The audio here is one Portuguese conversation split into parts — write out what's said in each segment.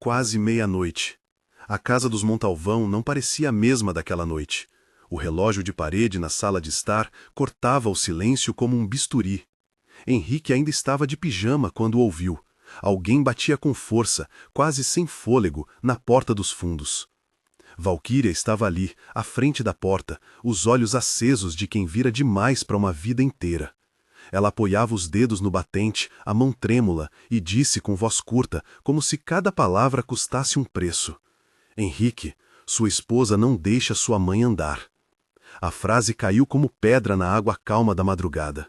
quase meia-noite. A casa dos Montalvão não parecia a mesma daquela noite. O relógio de parede na sala de estar cortava o silêncio como um bisturi. Henrique ainda estava de pijama quando ouviu. Alguém batia com força, quase sem fôlego, na porta dos fundos. Valquíria estava ali, à frente da porta, os olhos acesos de quem vira demais para uma vida inteira. Ela apoiava os dedos no batente, a mão trêmula, e disse com voz curta, como se cada palavra custasse um preço: Henrique, sua esposa não deixa sua mãe andar. A frase caiu como pedra na água calma da madrugada.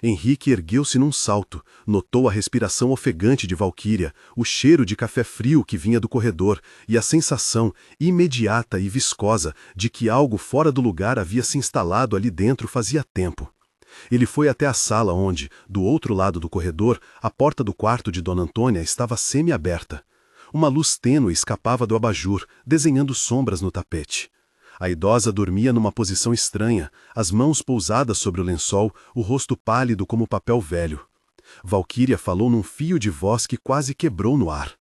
Henrique ergueu-se num salto, notou a respiração ofegante de Valquíria, o cheiro de café frio que vinha do corredor e a sensação, imediata e viscosa, de que algo fora do lugar havia se instalado ali dentro fazia tempo. Ele foi até a sala onde, do outro lado do corredor, a porta do quarto de Dona Antônia estava semi-aberta. Uma luz tênue escapava do abajur, desenhando sombras no tapete. A idosa dormia numa posição estranha, as mãos pousadas sobre o lençol, o rosto pálido como papel velho. Valquíria falou num fio de voz que quase quebrou no ar.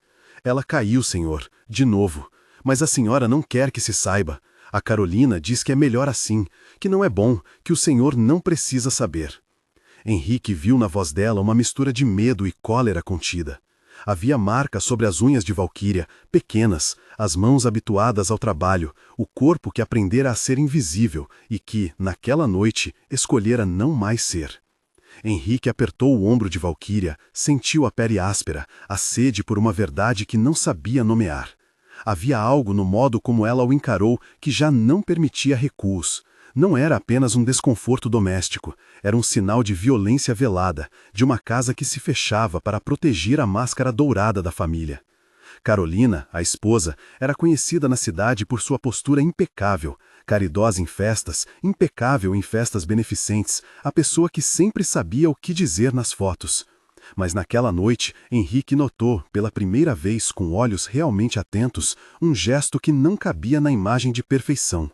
Ela caiu, senhor, de novo. Mas a senhora não quer que se saiba. A Carolina diz que é melhor assim, que não é bom, que o senhor não precisa saber. Henrique viu na voz dela uma mistura de medo e cólera contida. Havia marcas sobre as unhas de Valquíria, pequenas, as mãos habituadas ao trabalho, o corpo que aprendera a ser invisível e que, naquela noite, escolhera não mais ser. Henrique apertou o ombro de Valquíria, sentiu a pele áspera, a sede por uma verdade que não sabia nomear. Havia algo no modo como ela o encarou que já não permitia recuos. Não era apenas um desconforto doméstico, era um sinal de violência velada, de uma casa que se fechava para proteger a máscara dourada da família. Carolina, a esposa, era conhecida na cidade por sua postura impecável, caridosa em festas, impecável em festas beneficentes, a pessoa que sempre sabia o que dizer nas fotos. Mas naquela noite, Henrique notou, pela primeira vez com olhos realmente atentos, um gesto que não cabia na imagem de perfeição.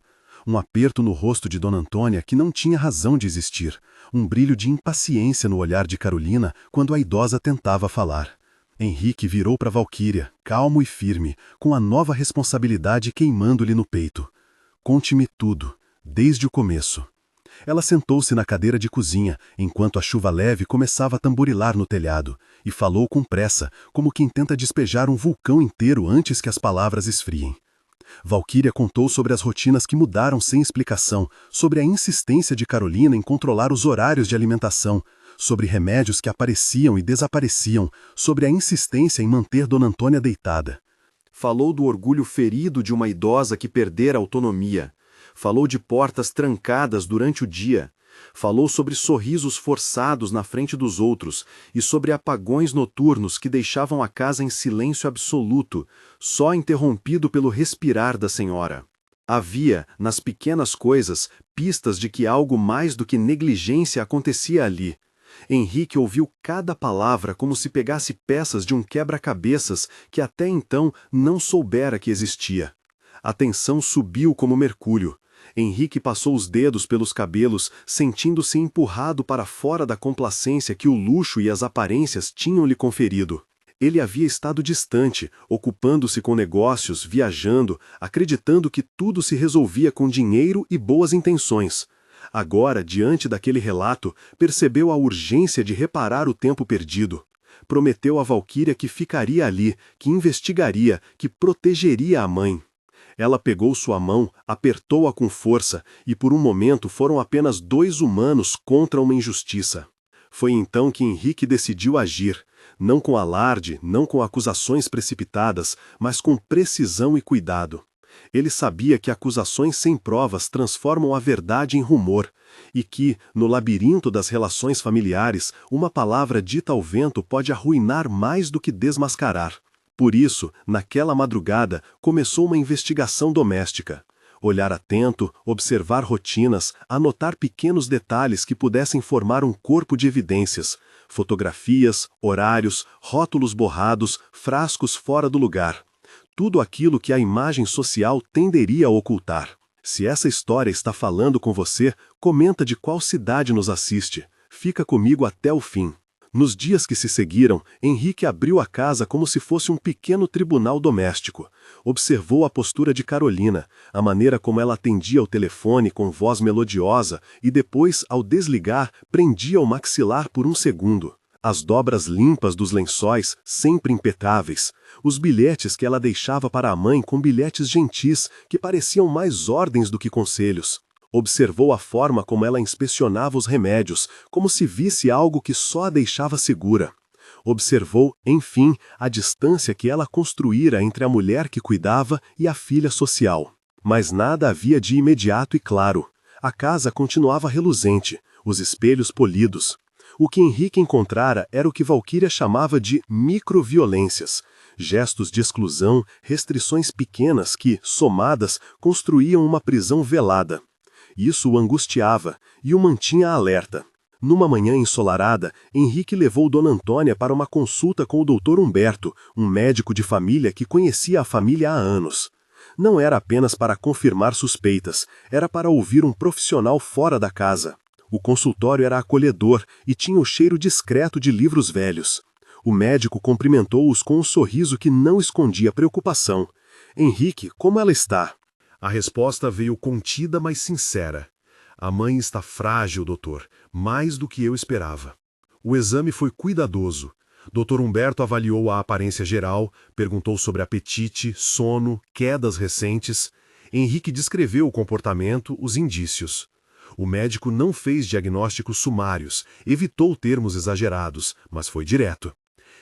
Um aperto no rosto de Dona Antônia que não tinha razão de existir, um brilho de impaciência no olhar de Carolina quando a idosa tentava falar. Henrique virou para Valquíria, calmo e firme, com a nova responsabilidade queimando-lhe no peito. Conte-me tudo, desde o começo. Ela sentou-se na cadeira de cozinha, enquanto a chuva leve começava a tamborilar no telhado, e falou com pressa, como quem tenta despejar um vulcão inteiro antes que as palavras esfriem. Valquíria contou sobre as rotinas que mudaram sem explicação, sobre a insistência de Carolina em controlar os horários de alimentação, sobre remédios que apareciam e desapareciam, sobre a insistência em manter Dona Antônia deitada. Falou do orgulho ferido de uma idosa que perdera a autonomia. Falou de portas trancadas durante o dia. Falou sobre sorrisos forçados na frente dos outros e sobre apagões noturnos que deixavam a casa em silêncio absoluto, só interrompido pelo respirar da senhora. Havia, nas pequenas coisas, pistas de que algo mais do que negligência acontecia ali. Henrique ouviu cada palavra como se pegasse peças de um quebra-cabeças que até então não soubera que existia. A tensão subiu como mercúrio. Henrique passou os dedos pelos cabelos, sentindo-se empurrado para fora da complacência que o luxo e as aparências tinham-lhe conferido. Ele havia estado distante, ocupando-se com negócios, viajando, acreditando que tudo se resolvia com dinheiro e boas intenções. Agora, diante daquele relato, percebeu a urgência de reparar o tempo perdido. Prometeu a Valquíria que ficaria ali, que investigaria, que protegeria a mãe. Ela pegou sua mão, apertou-a com força, e por um momento foram apenas dois humanos contra uma injustiça. Foi então que Henrique decidiu agir, não com alarde, não com acusações precipitadas, mas com precisão e cuidado. Ele sabia que acusações sem provas transformam a verdade em rumor, e que, no labirinto das relações familiares, uma palavra dita ao vento pode arruinar mais do que desmascarar. Por isso, naquela madrugada, começou uma investigação doméstica. Olhar atento, observar rotinas, anotar pequenos detalhes que pudessem formar um corpo de evidências, fotografias, horários, rótulos borrados, frascos fora do lugar. Tudo aquilo que a imagem social tenderia a ocultar. Se essa história está falando com você, comenta de qual cidade nos assiste. Fica comigo até o fim. Nos dias que se seguiram, Henrique abriu a casa como se fosse um pequeno tribunal doméstico. Observou a postura de Carolina, a maneira como ela atendia ao telefone com voz melodiosa e depois, ao desligar, prendia o maxilar por um segundo. As dobras limpas dos lençóis, sempre impecáveis. Os bilhetes que ela deixava para a mãe com bilhetes gentis, que pareciam mais ordens do que conselhos. Observou a forma como ela inspecionava os remédios, como se visse algo que só a deixava segura. Observou, enfim, a distância que ela construíra entre a mulher que cuidava e a filha social. Mas nada havia de imediato e claro. A casa continuava reluzente, os espelhos polidos. O que Henrique encontrara era o que Valquíria chamava de microviolências, gestos de exclusão, restrições pequenas que, somadas, construíam uma prisão velada. Isso o angustiava e o mantinha alerta. Numa manhã ensolarada, Henrique levou Dona Antônia para uma consulta com o Dr. Humberto, um médico de família que conhecia a família há anos. Não era apenas para confirmar suspeitas, era para ouvir um profissional fora da casa. O consultório era acolhedor e tinha o cheiro discreto de livros velhos. O médico cumprimentou-os com um sorriso que não escondia preocupação. "Henrique, como ela está?" A resposta veio contida, mas sincera. "A mãe está frágil, doutor, mais do que eu esperava." O exame foi cuidadoso. Dr. Humberto avaliou a aparência geral, perguntou sobre apetite, sono, quedas recentes. Henrique descreveu o comportamento, os indícios. O médico não fez diagnósticos sumários, evitou termos exagerados, mas foi direto.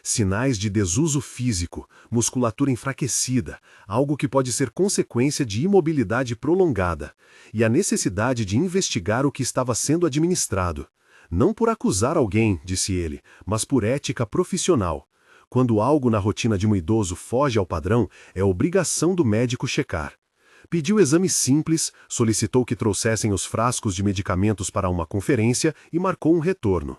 Sinais de desuso físico, musculatura enfraquecida, algo que pode ser consequência de imobilidade prolongada, e a necessidade de investigar o que estava sendo administrado. Não por acusar alguém, disse ele, mas por ética profissional. Quando algo na rotina de um idoso foge ao padrão, é obrigação do médico checar. Pediu exames simples, solicitou que trouxessem os frascos de medicamentos para uma conferência e marcou um retorno.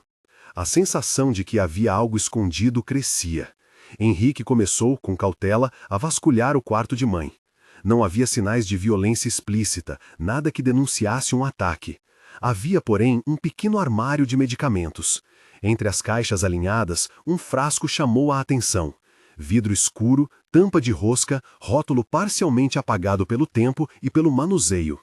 A sensação de que havia algo escondido crescia. Henrique começou, com cautela, a vasculhar o quarto de mãe. Não havia sinais de violência explícita, nada que denunciasse um ataque. Havia, porém, um pequeno armário de medicamentos. Entre as caixas alinhadas, um frasco chamou a atenção. Vidro escuro, tampa de rosca, rótulo parcialmente apagado pelo tempo e pelo manuseio.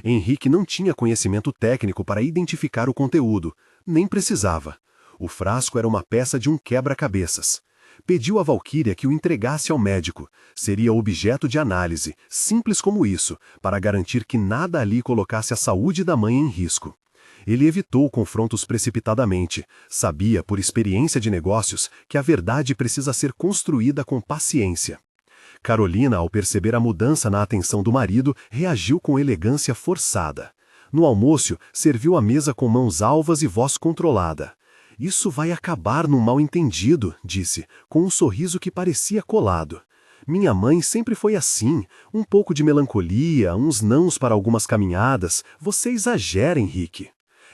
Henrique não tinha conhecimento técnico para identificar o conteúdo, nem precisava. O frasco era uma peça de um quebra-cabeças. Pediu a Valquíria que o entregasse ao médico. Seria objeto de análise, simples como isso, para garantir que nada ali colocasse a saúde da mãe em risco. Ele evitou confrontos precipitadamente. Sabia, por experiência de negócios, que a verdade precisa ser construída com paciência. Carolina, ao perceber a mudança na atenção do marido, reagiu com elegância forçada. No almoço, serviu a mesa com mãos alvas e voz controlada. "Isso vai acabar num mal-entendido", disse, com um sorriso que parecia colado. "Minha mãe sempre foi assim, um pouco de melancolia, uns nãos para algumas caminhadas. Você exagera, Henrique."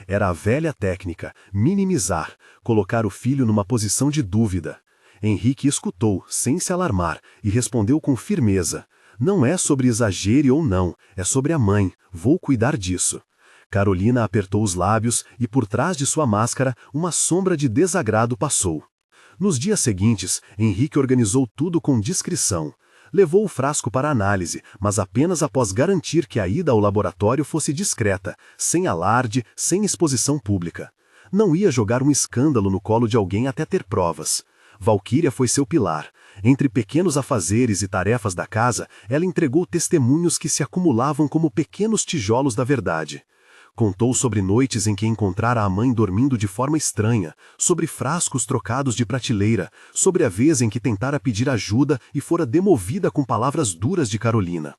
Era a velha técnica, minimizar, colocar o filho numa posição de dúvida. Henrique escutou, sem se alarmar, e respondeu com firmeza: "Não é sobre exagero ou não, é sobre a mãe, vou cuidar disso." Carolina apertou os lábios e, por trás de sua máscara, uma sombra de desagrado passou. Nos dias seguintes, Henrique organizou tudo com discrição. Levou o frasco para análise, mas apenas após garantir que a ida ao laboratório fosse discreta, sem alarde, sem exposição pública. Não ia jogar um escândalo no colo de alguém até ter provas. Valquíria foi seu pilar. Entre pequenos afazeres e tarefas da casa, ela entregou testemunhos que se acumulavam como pequenos tijolos da verdade. Contou sobre noites em que encontrara a mãe dormindo de forma estranha, sobre frascos trocados de prateleira, sobre a vez em que tentara pedir ajuda e fora demovida com palavras duras de Carolina.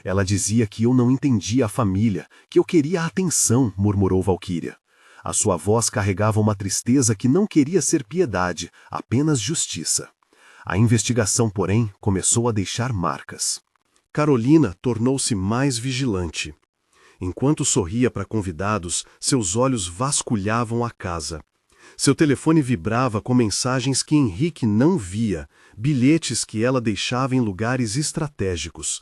"Ela dizia que eu não entendia a família, que eu queria atenção", murmurou Valquíria. A sua voz carregava uma tristeza que não queria ser piedade, apenas justiça. A investigação, porém, começou a deixar marcas. Carolina tornou-se mais vigilante. Enquanto sorria para convidados, seus olhos vasculhavam a casa. Seu telefone vibrava com mensagens que Henrique não via, bilhetes que ela deixava em lugares estratégicos.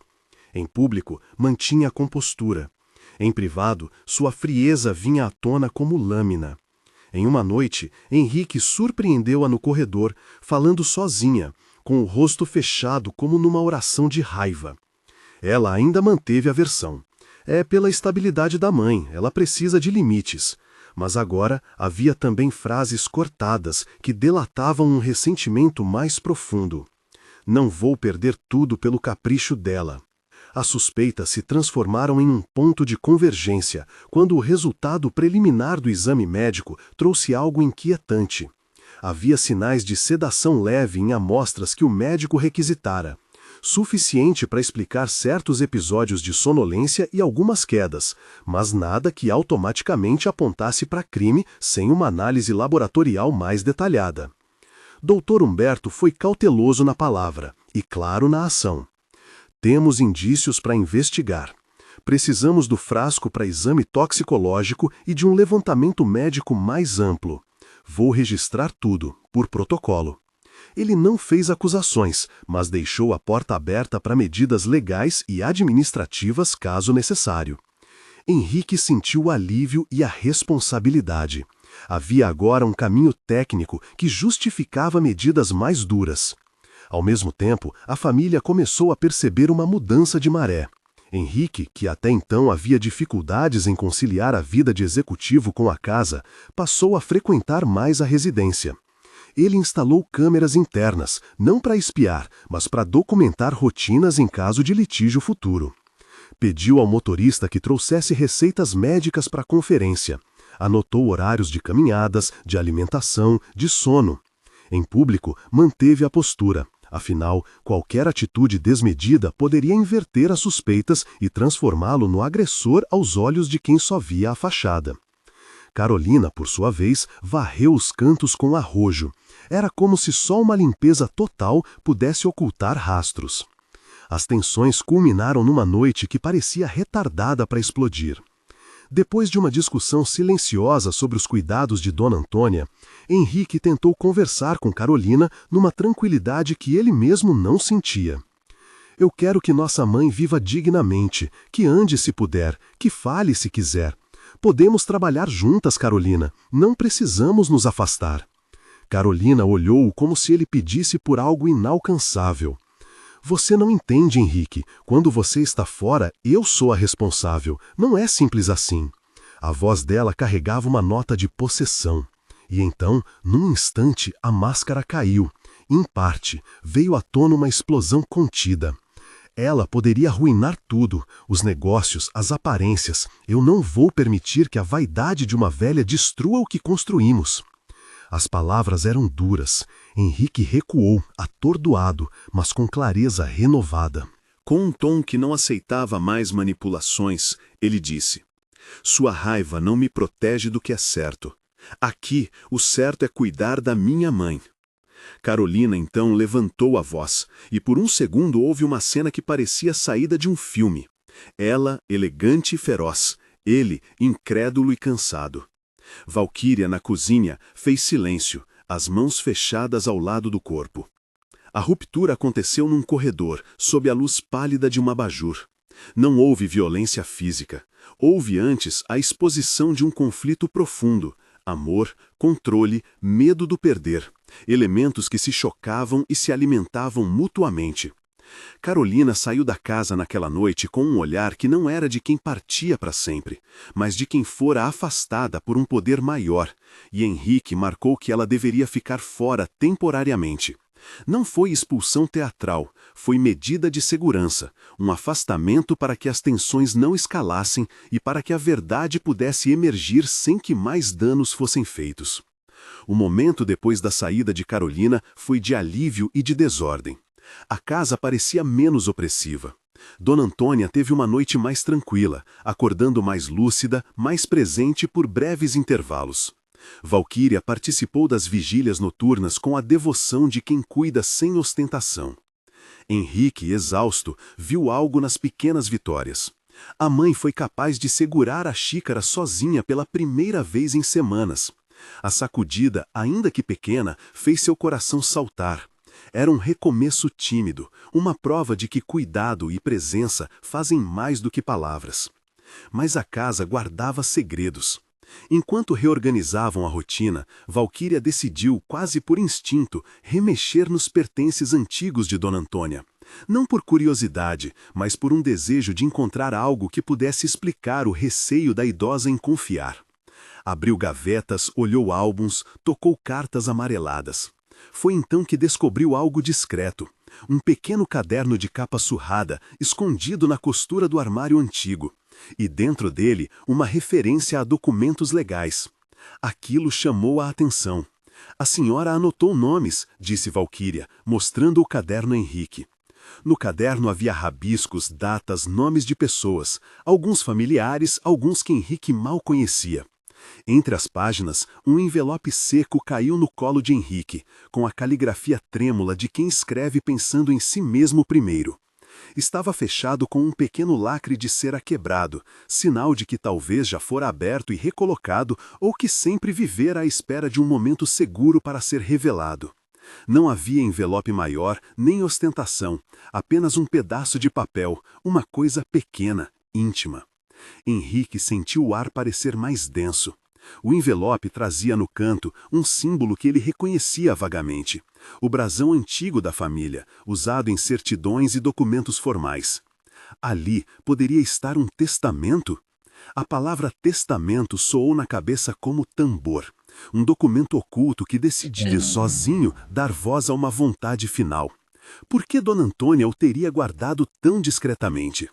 Em público, mantinha a compostura. Em privado, sua frieza vinha à tona como lâmina. Em uma noite, Henrique surpreendeu-a no corredor, falando sozinha, com o rosto fechado como numa oração de raiva. Ela ainda manteve a versão. É pela estabilidade da mãe, ela precisa de limites. Mas agora havia também frases cortadas que delatavam um ressentimento mais profundo. Não vou perder tudo pelo capricho dela. As suspeitas se transformaram em um ponto de convergência quando o resultado preliminar do exame médico trouxe algo inquietante. Havia sinais de sedação leve em amostras que o médico requisitara, suficiente para explicar certos episódios de sonolência e algumas quedas, mas nada que automaticamente apontasse para crime sem uma análise laboratorial mais detalhada. Dr. Humberto foi cauteloso na palavra e claro na ação. Temos indícios para investigar. Precisamos do frasco para exame toxicológico e de um levantamento médico mais amplo. Vou registrar tudo, por protocolo. Ele não fez acusações, mas deixou a porta aberta para medidas legais e administrativas caso necessário. Henrique sentiu o alívio e a responsabilidade. Havia agora um caminho técnico que justificava medidas mais duras. Ao mesmo tempo, a família começou a perceber uma mudança de maré. Henrique, que até então havia dificuldades em conciliar a vida de executivo com a casa, passou a frequentar mais a residência. Ele instalou câmeras internas, não para espiar, mas para documentar rotinas em caso de litígio futuro. Pediu ao motorista que trouxesse receitas médicas para a conferência. Anotou horários de caminhadas, de alimentação, de sono. Em público, manteve a postura. Afinal, qualquer atitude desmedida poderia inverter as suspeitas e transformá-lo no agressor aos olhos de quem só via a fachada. Carolina, por sua vez, varreu os cantos com arrojo. Era como se só uma limpeza total pudesse ocultar rastros. As tensões culminaram numa noite que parecia retardada para explodir. Depois de uma discussão silenciosa sobre os cuidados de Dona Antônia, Henrique tentou conversar com Carolina numa tranquilidade que ele mesmo não sentia. Eu quero que nossa mãe viva dignamente, que ande se puder, que fale se quiser. Podemos trabalhar juntas, Carolina, não precisamos nos afastar. Carolina olhou-o como se ele pedisse por algo inalcançável. Você não entende, Henrique. Quando você está fora, eu sou a responsável. Não é simples assim. A voz dela carregava uma nota de possessão. E então, num instante, a máscara caiu. Em parte, veio à tona uma explosão contida. Ela poderia arruinar tudo, os negócios, as aparências. Eu não vou permitir que a vaidade de uma velha destrua o que construímos. As palavras eram duras. Henrique recuou, atordoado, mas com clareza renovada. Com um tom que não aceitava mais manipulações, ele disse: Sua raiva não me protege do que é certo. Aqui, o certo é cuidar da minha mãe. Carolina então levantou a voz, e por um segundo houve uma cena que parecia saída de um filme. Ela, elegante e feroz, ele, incrédulo e cansado. Valquíria, na cozinha, fez silêncio, as mãos fechadas ao lado do corpo. A ruptura aconteceu num corredor, sob a luz pálida de um abajur. Não houve violência física. Houve antes a exposição de um conflito profundo. Amor, controle, medo do perder. Elementos que se chocavam e se alimentavam mutuamente. Carolina saiu da casa naquela noite com um olhar que não era de quem partia para sempre, mas de quem fora afastada por um poder maior, e Henrique marcou que ela deveria ficar fora temporariamente. Não foi expulsão teatral, foi medida de segurança, um afastamento para que as tensões não escalassem e para que a verdade pudesse emergir sem que mais danos fossem feitos. O momento depois da saída de Carolina foi de alívio e de desordem. A casa parecia menos opressiva. Dona Antônia teve uma noite mais tranquila, acordando mais lúcida, mais presente por breves intervalos. Valquíria participou das vigílias noturnas com a devoção de quem cuida sem ostentação. Henrique, exausto, viu algo nas pequenas vitórias. A mãe foi capaz de segurar a xícara sozinha pela primeira vez em semanas. A sacudida, ainda que pequena, fez seu coração saltar. Era um recomeço tímido, uma prova de que cuidado e presença fazem mais do que palavras. Mas a casa guardava segredos. Enquanto reorganizavam a rotina, Valquíria decidiu, quase por instinto, remexer nos pertences antigos de Dona Antônia. Não por curiosidade, mas por um desejo de encontrar algo que pudesse explicar o receio da idosa em confiar. Abriu gavetas, olhou álbuns, tocou cartas amareladas. Foi então que descobriu algo discreto. Um pequeno caderno de capa surrada, escondido na costura do armário antigo. E dentro dele, uma referência a documentos legais. Aquilo chamou a atenção. A senhora anotou nomes, disse Valquíria, mostrando o caderno a Henrique. No caderno havia rabiscos, datas, nomes de pessoas, alguns familiares, alguns que Henrique mal conhecia. Entre as páginas, um envelope seco caiu no colo de Henrique, com a caligrafia trêmula de quem escreve pensando em si mesmo primeiro. Estava fechado com um pequeno lacre de cera quebrado, sinal de que talvez já fora aberto e recolocado ou que sempre vivera à espera de um momento seguro para ser revelado. Não havia envelope maior, nem ostentação, apenas um pedaço de papel, uma coisa pequena, íntima. Henrique sentiu o ar parecer mais denso. O envelope trazia no canto um símbolo que ele reconhecia vagamente. O brasão antigo da família, usado em certidões e documentos formais. Ali poderia estar um testamento? A palavra testamento soou na cabeça como tambor. Um documento oculto que decidia sozinho dar voz a uma vontade final. Por que Dona Antônia o teria guardado tão discretamente?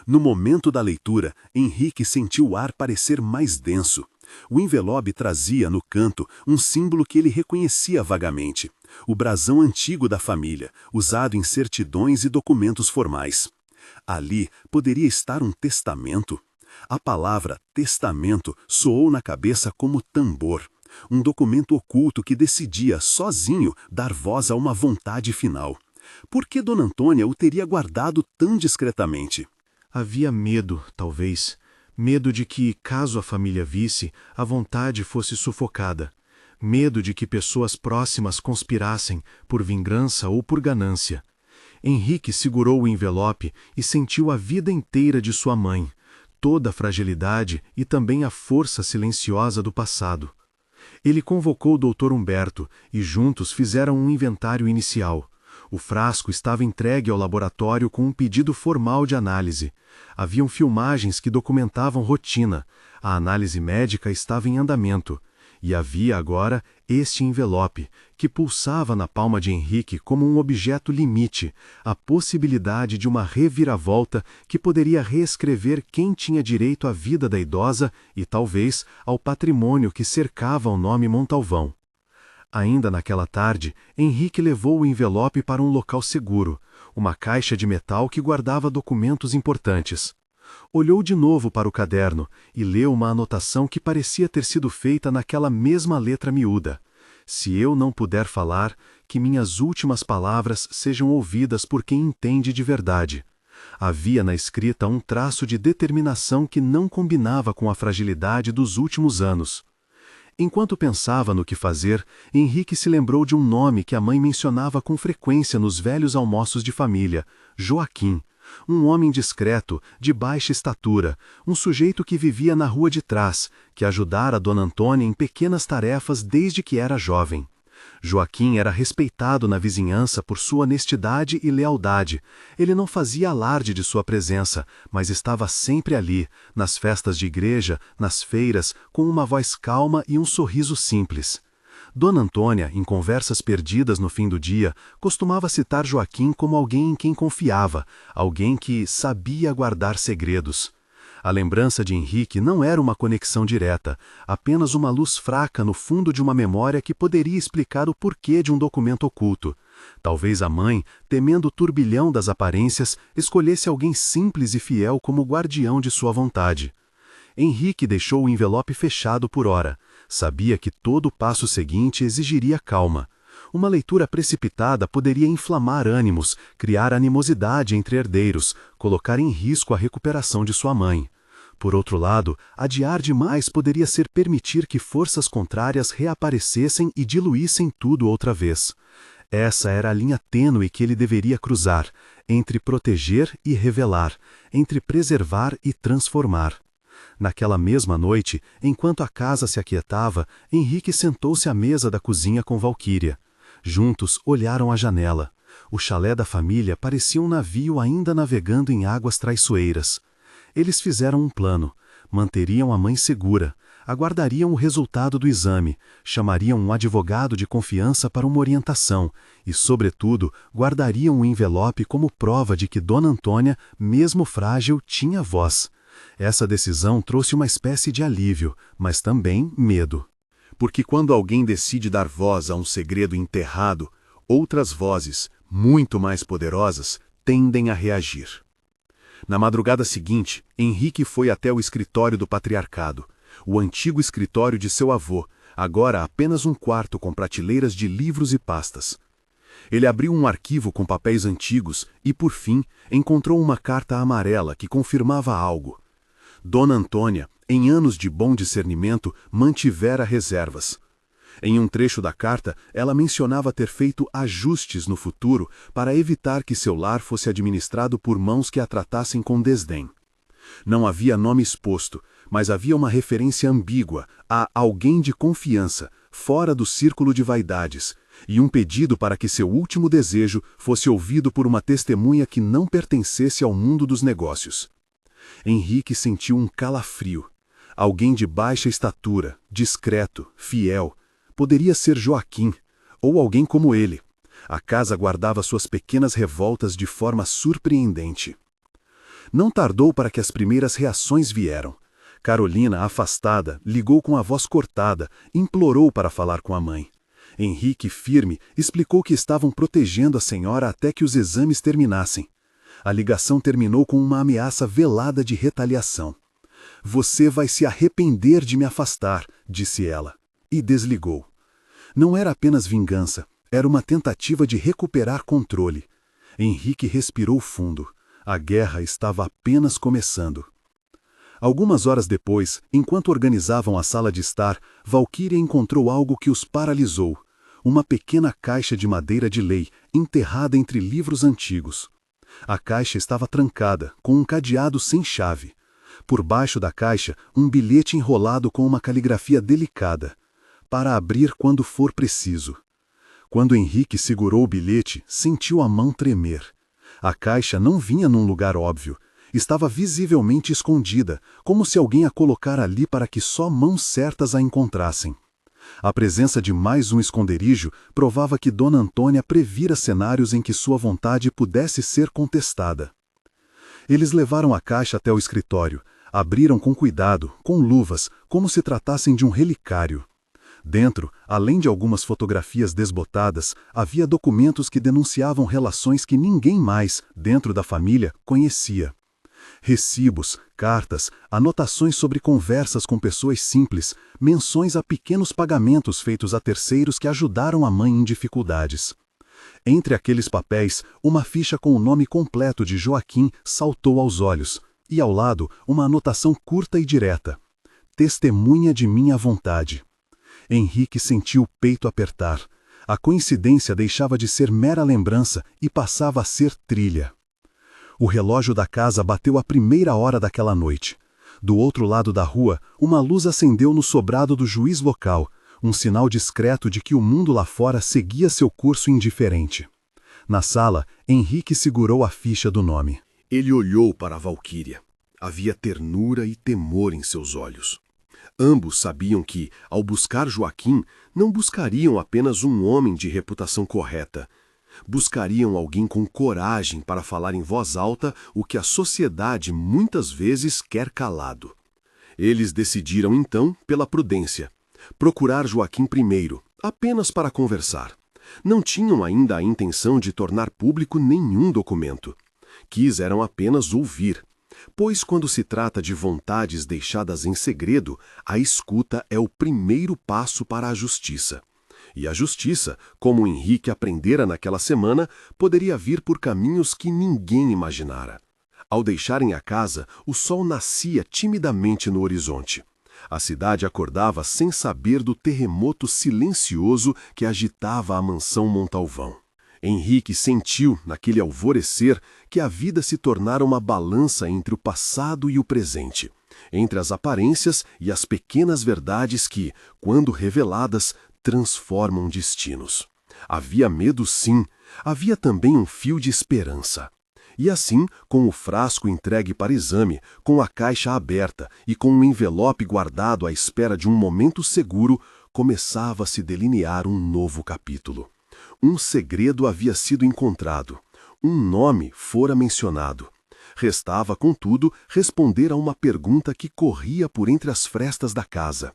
No momento da leitura, Henrique sentiu o ar parecer mais denso. O envelope trazia, no canto, um símbolo que ele reconhecia vagamente. O brasão antigo da família, usado em certidões e documentos formais. Ali poderia estar um testamento? A palavra testamento soou na cabeça como tambor. Um documento oculto que decidia, sozinho, dar voz a uma vontade final. Por que Dona Antônia o teria guardado tão discretamente? Havia medo, talvez. Medo de que, caso a família visse, a vontade fosse sufocada. Medo de que pessoas próximas conspirassem, por vingança ou por ganância. Henrique segurou o envelope e sentiu a vida inteira de sua mãe, toda a fragilidade e também a força silenciosa do passado. Ele convocou o Dr. Humberto e juntos fizeram um inventário inicial. O frasco estava entregue ao laboratório com um pedido formal de análise. Haviam filmagens que documentavam rotina. A análise médica estava em andamento. E havia agora este envelope, que pulsava na palma de Henrique como um objeto limite, a possibilidade de uma reviravolta que poderia reescrever quem tinha direito à vida da idosa e, talvez, ao patrimônio que cercava o nome Montalvão. Ainda naquela tarde, Henrique levou o envelope para um local seguro, uma caixa de metal que guardava documentos importantes. Olhou de novo para o caderno e leu uma anotação que parecia ter sido feita naquela mesma letra miúda. Se eu não puder falar, que minhas últimas palavras sejam ouvidas por quem entende de verdade. Havia na escrita um traço de determinação que não combinava com a fragilidade dos últimos anos. Enquanto pensava no que fazer, Henrique se lembrou de um nome que a mãe mencionava com frequência nos velhos almoços de família: Joaquim. Um homem discreto, de baixa estatura, um sujeito que vivia na rua de trás, que ajudara Dona Antônia em pequenas tarefas desde que era jovem. Joaquim era respeitado na vizinhança por sua honestidade e lealdade. Ele não fazia alarde de sua presença, mas estava sempre ali, nas festas de igreja, nas feiras, com uma voz calma e um sorriso simples. Dona Antônia, em conversas perdidas no fim do dia, costumava citar Joaquim como alguém em quem confiava, alguém que sabia guardar segredos. A lembrança de Henrique não era uma conexão direta, apenas uma luz fraca no fundo de uma memória que poderia explicar o porquê de um documento oculto. Talvez a mãe, temendo o turbilhão das aparências, escolhesse alguém simples e fiel como guardião de sua vontade. Henrique deixou o envelope fechado por hora. Sabia que todo o passo seguinte exigiria calma. Uma leitura precipitada poderia inflamar ânimos, criar animosidade entre herdeiros, colocar em risco a recuperação de sua mãe. Por outro lado, adiar demais poderia ser permitir que forças contrárias reaparecessem e diluíssem tudo outra vez. Essa era a linha tênue que ele deveria cruzar, entre proteger e revelar, entre preservar e transformar. Naquela mesma noite, enquanto a casa se aquietava, Henrique sentou-se à mesa da cozinha com Valquíria. Juntos olharam a janela. O chalé da família parecia um navio ainda navegando em águas traiçoeiras. Eles fizeram um plano. Manteriam a mãe segura, aguardariam o resultado do exame, chamariam um advogado de confiança para uma orientação e, sobretudo, guardariam o envelope como prova de que Dona Antônia, mesmo frágil, tinha voz. Essa decisão trouxe uma espécie de alívio, mas também medo. Porque quando alguém decide dar voz a um segredo enterrado, outras vozes, muito mais poderosas, tendem a reagir. Na madrugada seguinte, Henrique foi até o escritório do patriarcado, o antigo escritório de seu avô, agora apenas um quarto com prateleiras de livros e pastas. Ele abriu um arquivo com papéis antigos e, por fim, encontrou uma carta amarela que confirmava algo. Dona Antônia, em anos de bom discernimento, mantivera reservas. Em um trecho da carta, ela mencionava ter feito ajustes no futuro para evitar que seu lar fosse administrado por mãos que a tratassem com desdém. Não havia nome exposto, mas havia uma referência ambígua a alguém de confiança, fora do círculo de vaidades, e um pedido para que seu último desejo fosse ouvido por uma testemunha que não pertencesse ao mundo dos negócios. Henrique sentiu um calafrio. Alguém de baixa estatura, discreto, fiel. Poderia ser Joaquim, ou alguém como ele. A casa guardava suas pequenas revoltas de forma surpreendente. Não tardou para que as primeiras reações vieram. Carolina, afastada, ligou com a voz cortada, implorou para falar com a mãe. Henrique, firme, explicou que estavam protegendo a senhora até que os exames terminassem. A ligação terminou com uma ameaça velada de retaliação. "Você vai se arrepender de me afastar", disse ela. E desligou. Não era apenas vingança, era uma tentativa de recuperar controle. Henrique respirou fundo. A guerra estava apenas começando. Algumas horas depois, enquanto organizavam a sala de estar, Valquíria encontrou algo que os paralisou. Uma pequena caixa de madeira de lei, enterrada entre livros antigos. A caixa estava trancada, com um cadeado sem chave. Por baixo da caixa, um bilhete enrolado com uma caligrafia delicada. "Para abrir quando for preciso." Quando Henrique segurou o bilhete, sentiu a mão tremer. A caixa não vinha num lugar óbvio. Estava visivelmente escondida, como se alguém a colocara ali para que só mãos certas a encontrassem. A presença de mais um esconderijo provava que Dona Antônia previra cenários em que sua vontade pudesse ser contestada. Eles levaram a caixa até o escritório, abriram com cuidado, com luvas, como se tratassem de um relicário. Dentro, além de algumas fotografias desbotadas, havia documentos que denunciavam relações que ninguém mais, dentro da família, conhecia. Recibos, cartas, anotações sobre conversas com pessoas simples, menções a pequenos pagamentos feitos a terceiros que ajudaram a mãe em dificuldades. Entre aqueles papéis, uma ficha com o nome completo de Joaquim saltou aos olhos, e ao lado, uma anotação curta e direta. "Testemunha de minha vontade." Henrique sentiu o peito apertar. A coincidência deixava de ser mera lembrança e passava a ser trilha. O relógio da casa bateu a primeira hora daquela noite. Do outro lado da rua, uma luz acendeu no sobrado do juiz local, um sinal discreto de que o mundo lá fora seguia seu curso indiferente. Na sala, Henrique segurou a ficha do nome. Ele olhou para a Valquíria. Havia ternura e temor em seus olhos. Ambos sabiam que, ao buscar Joaquim, não buscariam apenas um homem de reputação correta. Buscariam alguém com coragem para falar em voz alta o que a sociedade muitas vezes quer calado. Eles decidiram então pela prudência. Procurar Joaquim primeiro, apenas para conversar. Não tinham ainda a intenção de tornar público nenhum documento. Quiseram apenas ouvir. Pois quando se trata de vontades deixadas em segredo, a escuta é o primeiro passo para a justiça. E a justiça, como Henrique aprendera naquela semana, poderia vir por caminhos que ninguém imaginara. Ao deixarem a casa, o sol nascia timidamente no horizonte. A cidade acordava sem saber do terremoto silencioso que agitava a mansão Montalvão. Henrique sentiu, naquele alvorecer, que a vida se tornara uma balança entre o passado e o presente, entre as aparências e as pequenas verdades que, quando reveladas, transformam destinos. Havia medo, sim, havia também um fio de esperança. E assim, com o frasco entregue para exame, com a caixa aberta e com um envelope guardado à espera de um momento seguro, começava a se delinear um novo capítulo. Um segredo havia sido encontrado. Um nome fora mencionado. Restava, contudo, responder a uma pergunta que corria por entre as frestas da casa.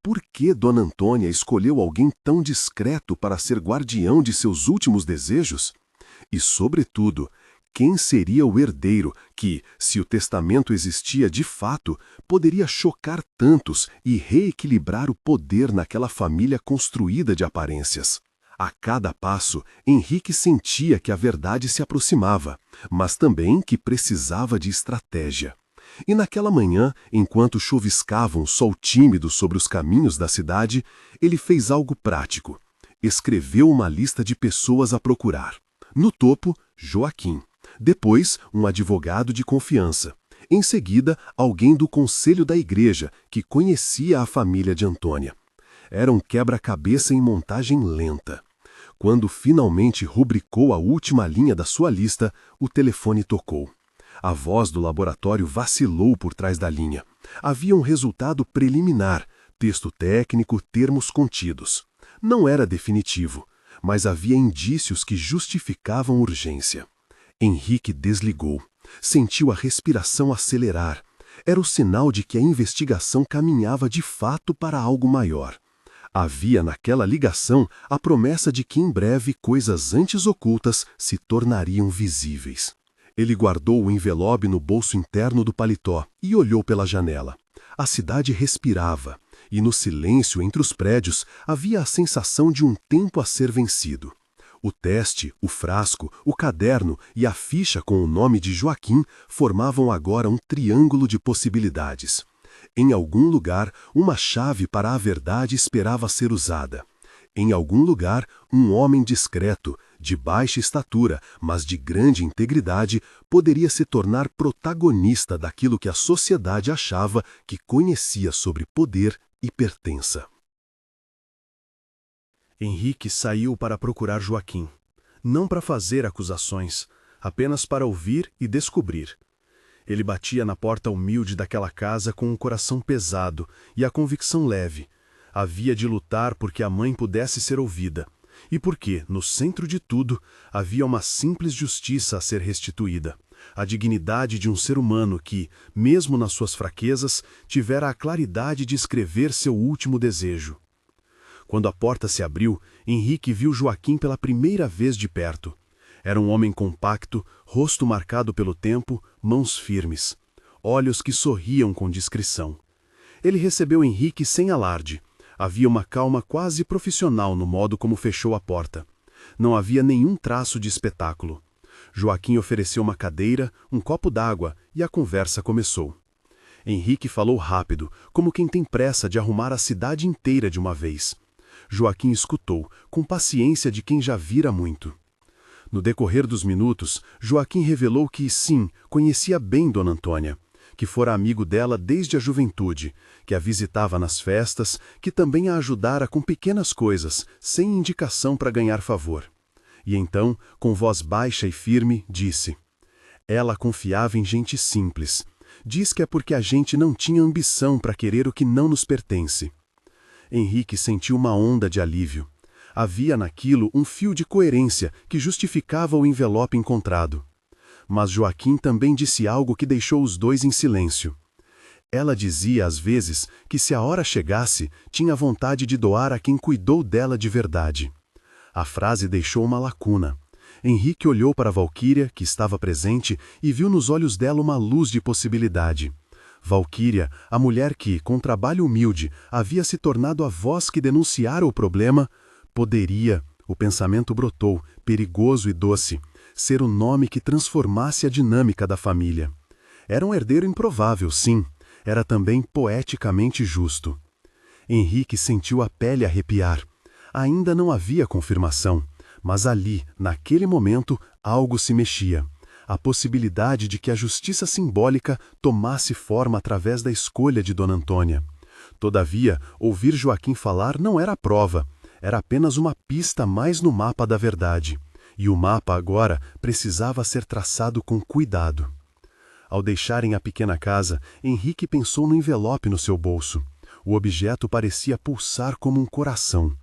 Por que Dona Antônia escolheu alguém tão discreto para ser guardião de seus últimos desejos? E, sobretudo, quem seria o herdeiro que, se o testamento existia de fato, poderia chocar tantos e reequilibrar o poder naquela família construída de aparências? A cada passo, Henrique sentia que a verdade se aproximava, mas também que precisava de estratégia. E naquela manhã, enquanto chuviscava um sol tímido sobre os caminhos da cidade, ele fez algo prático. Escreveu uma lista de pessoas a procurar. No topo, Joaquim. Depois, um advogado de confiança. Em seguida, alguém do conselho da igreja, que conhecia a família de Antônia. Era um quebra-cabeça em montagem lenta. Quando finalmente rubricou a última linha da sua lista, o telefone tocou. A voz do laboratório vacilou por trás da linha. Havia um resultado preliminar, texto técnico, termos contidos. Não era definitivo, mas havia indícios que justificavam urgência. Henrique desligou. Sentiu a respiração acelerar. Era o sinal de que a investigação caminhava de fato para algo maior. Havia naquela ligação a promessa de que em breve coisas antes ocultas se tornariam visíveis. Ele guardou o envelope no bolso interno do paletó e olhou pela janela. A cidade respirava, e no silêncio entre os prédios havia a sensação de um tempo a ser vencido. O teste, o frasco, o caderno e a ficha com o nome de Joaquim formavam agora um triângulo de possibilidades. Em algum lugar, uma chave para a verdade esperava ser usada. Em algum lugar, um homem discreto, de baixa estatura, mas de grande integridade, poderia se tornar protagonista daquilo que a sociedade achava que conhecia sobre poder e pertença. Henrique saiu para procurar Joaquim. Não para fazer acusações, apenas para ouvir e descobrir. Ele batia na porta humilde daquela casa com um coração pesado e a convicção leve. Havia de lutar porque a mãe pudesse ser ouvida, e porque, no centro de tudo, havia uma simples justiça a ser restituída, a dignidade de um ser humano que, mesmo nas suas fraquezas, tivera a claridade de escrever seu último desejo. Quando a porta se abriu, Henrique viu Joaquim pela primeira vez de perto. Era um homem compacto, rosto marcado pelo tempo, mãos firmes, olhos que sorriam com discrição. Ele recebeu Henrique sem alarde. Havia uma calma quase profissional no modo como fechou a porta. Não havia nenhum traço de espetáculo. Joaquim ofereceu uma cadeira, um copo d'água e a conversa começou. Henrique falou rápido, como quem tem pressa de arrumar a cidade inteira de uma vez. Joaquim escutou, com paciência de quem já vira muito. No decorrer dos minutos, Joaquim revelou que, sim, conhecia bem Dona Antônia, que fora amigo dela desde a juventude, que a visitava nas festas, que também a ajudara com pequenas coisas, sem indicação para ganhar favor. E então, com voz baixa e firme, disse: ela confiava em gente simples. Diz que é porque a gente não tinha ambição para querer o que não nos pertence. Henrique sentiu uma onda de alívio. Havia naquilo um fio de coerência que justificava o envelope encontrado. Mas Joaquim também disse algo que deixou os dois em silêncio. Ela dizia às vezes que se a hora chegasse, tinha vontade de doar a quem cuidou dela de verdade. A frase deixou uma lacuna. Henrique olhou para Valquíria, que estava presente, e viu nos olhos dela uma luz de possibilidade. Valquíria, a mulher que, com trabalho humilde, havia se tornado a voz que denunciara o problema, poderia, o pensamento brotou, perigoso e doce, ser o nome que transformasse a dinâmica da família. Era um herdeiro improvável, sim, era também poeticamente justo. Henrique sentiu a pele arrepiar. Ainda não havia confirmação, mas ali, naquele momento, algo se mexia. a possibilidade de que a justiça simbólica tomasse forma através da escolha de Dona Antônia. Todavia, ouvir Joaquim falar não era a prova, era apenas uma pista mais no mapa da verdade. E o mapa agora precisava ser traçado com cuidado. Ao deixarem a pequena casa, Henrique pensou no envelope no seu bolso. O objeto parecia pulsar como um coração.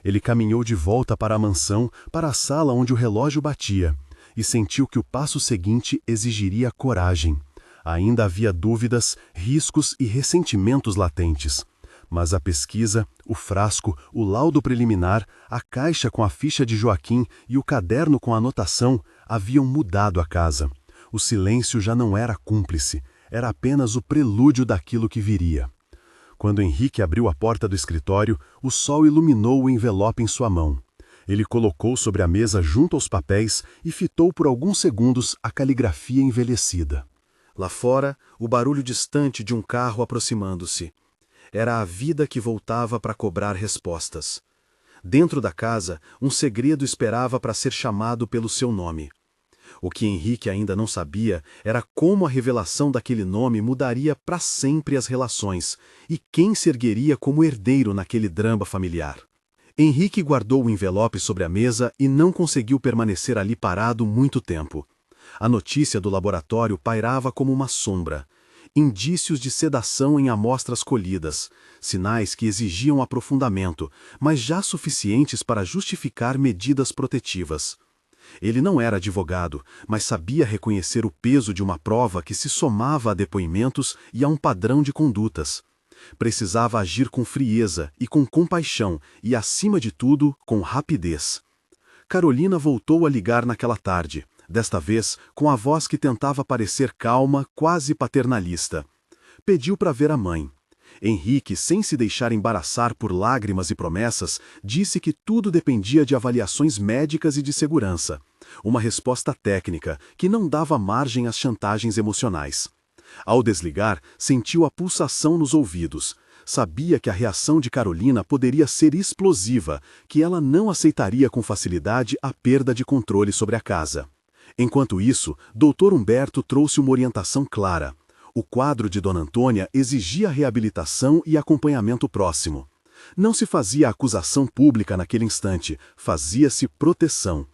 Ele caminhou de volta para a mansão, para a sala onde o relógio batia, e sentiu que o passo seguinte exigiria coragem. Ainda havia dúvidas, riscos e ressentimentos latentes. Mas a pesquisa, o frasco, o laudo preliminar, a caixa com a ficha de Joaquim e o caderno com a anotação haviam mudado a casa. O silêncio já não era cúmplice, era apenas o prelúdio daquilo que viria. Quando Henrique abriu a porta do escritório, o sol iluminou o envelope em sua mão. Ele colocou sobre a mesa junto aos papéis e fitou por alguns segundos a caligrafia envelhecida. Lá fora, o barulho distante de um carro aproximando-se. Era a vida que voltava para cobrar respostas. Dentro da casa, um segredo esperava para ser chamado pelo seu nome. O que Henrique ainda não sabia era como a revelação daquele nome mudaria para sempre as relações e quem se ergueria como herdeiro naquele drama familiar. Henrique guardou o envelope sobre a mesa e não conseguiu permanecer ali parado muito tempo. A notícia do laboratório pairava como uma sombra. Indícios de sedação em amostras colhidas, sinais que exigiam aprofundamento, mas já suficientes para justificar medidas protetivas. Ele não era advogado, mas sabia reconhecer o peso de uma prova que se somava a depoimentos e a um padrão de condutas. Precisava agir com frieza e com compaixão e, acima de tudo, com rapidez. Carolina voltou a ligar naquela tarde, desta vez com a voz que tentava parecer calma, quase paternalista. Pediu para ver a mãe. Henrique, sem se deixar embaraçar por lágrimas e promessas, disse que tudo dependia de avaliações médicas e de segurança. Uma resposta técnica, que não dava margem às chantagens emocionais. Ao desligar, sentiu a pulsação nos ouvidos. Sabia que a reação de Carolina poderia ser explosiva, que ela não aceitaria com facilidade a perda de controle sobre a casa. Enquanto isso, Dr. Humberto trouxe uma orientação clara. O quadro de Dona Antônia exigia reabilitação e acompanhamento próximo. Não se fazia acusação pública naquele instante, fazia-se proteção.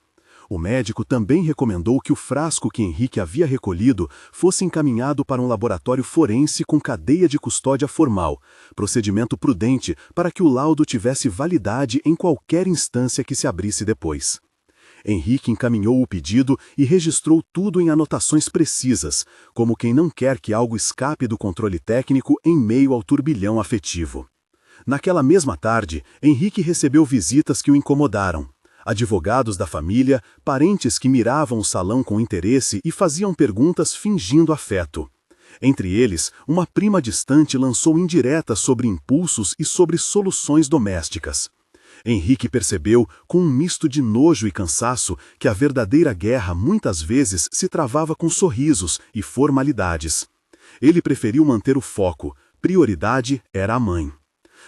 O médico também recomendou que o frasco que Henrique havia recolhido fosse encaminhado para um laboratório forense com cadeia de custódia formal, procedimento prudente para que o laudo tivesse validade em qualquer instância que se abrisse depois. Henrique encaminhou o pedido e registrou tudo em anotações precisas, como quem não quer que algo escape do controle técnico em meio ao turbilhão afetivo. Naquela mesma tarde, Henrique recebeu visitas que o incomodaram. Advogados da família, parentes que miravam o salão com interesse e faziam perguntas fingindo afeto. Entre eles, uma prima distante lançou indiretas sobre impulsos e sobre soluções domésticas. Henrique percebeu, com um misto de nojo e cansaço, que a verdadeira guerra muitas vezes se travava com sorrisos e formalidades. Ele preferiu manter o foco, prioridade era a mãe.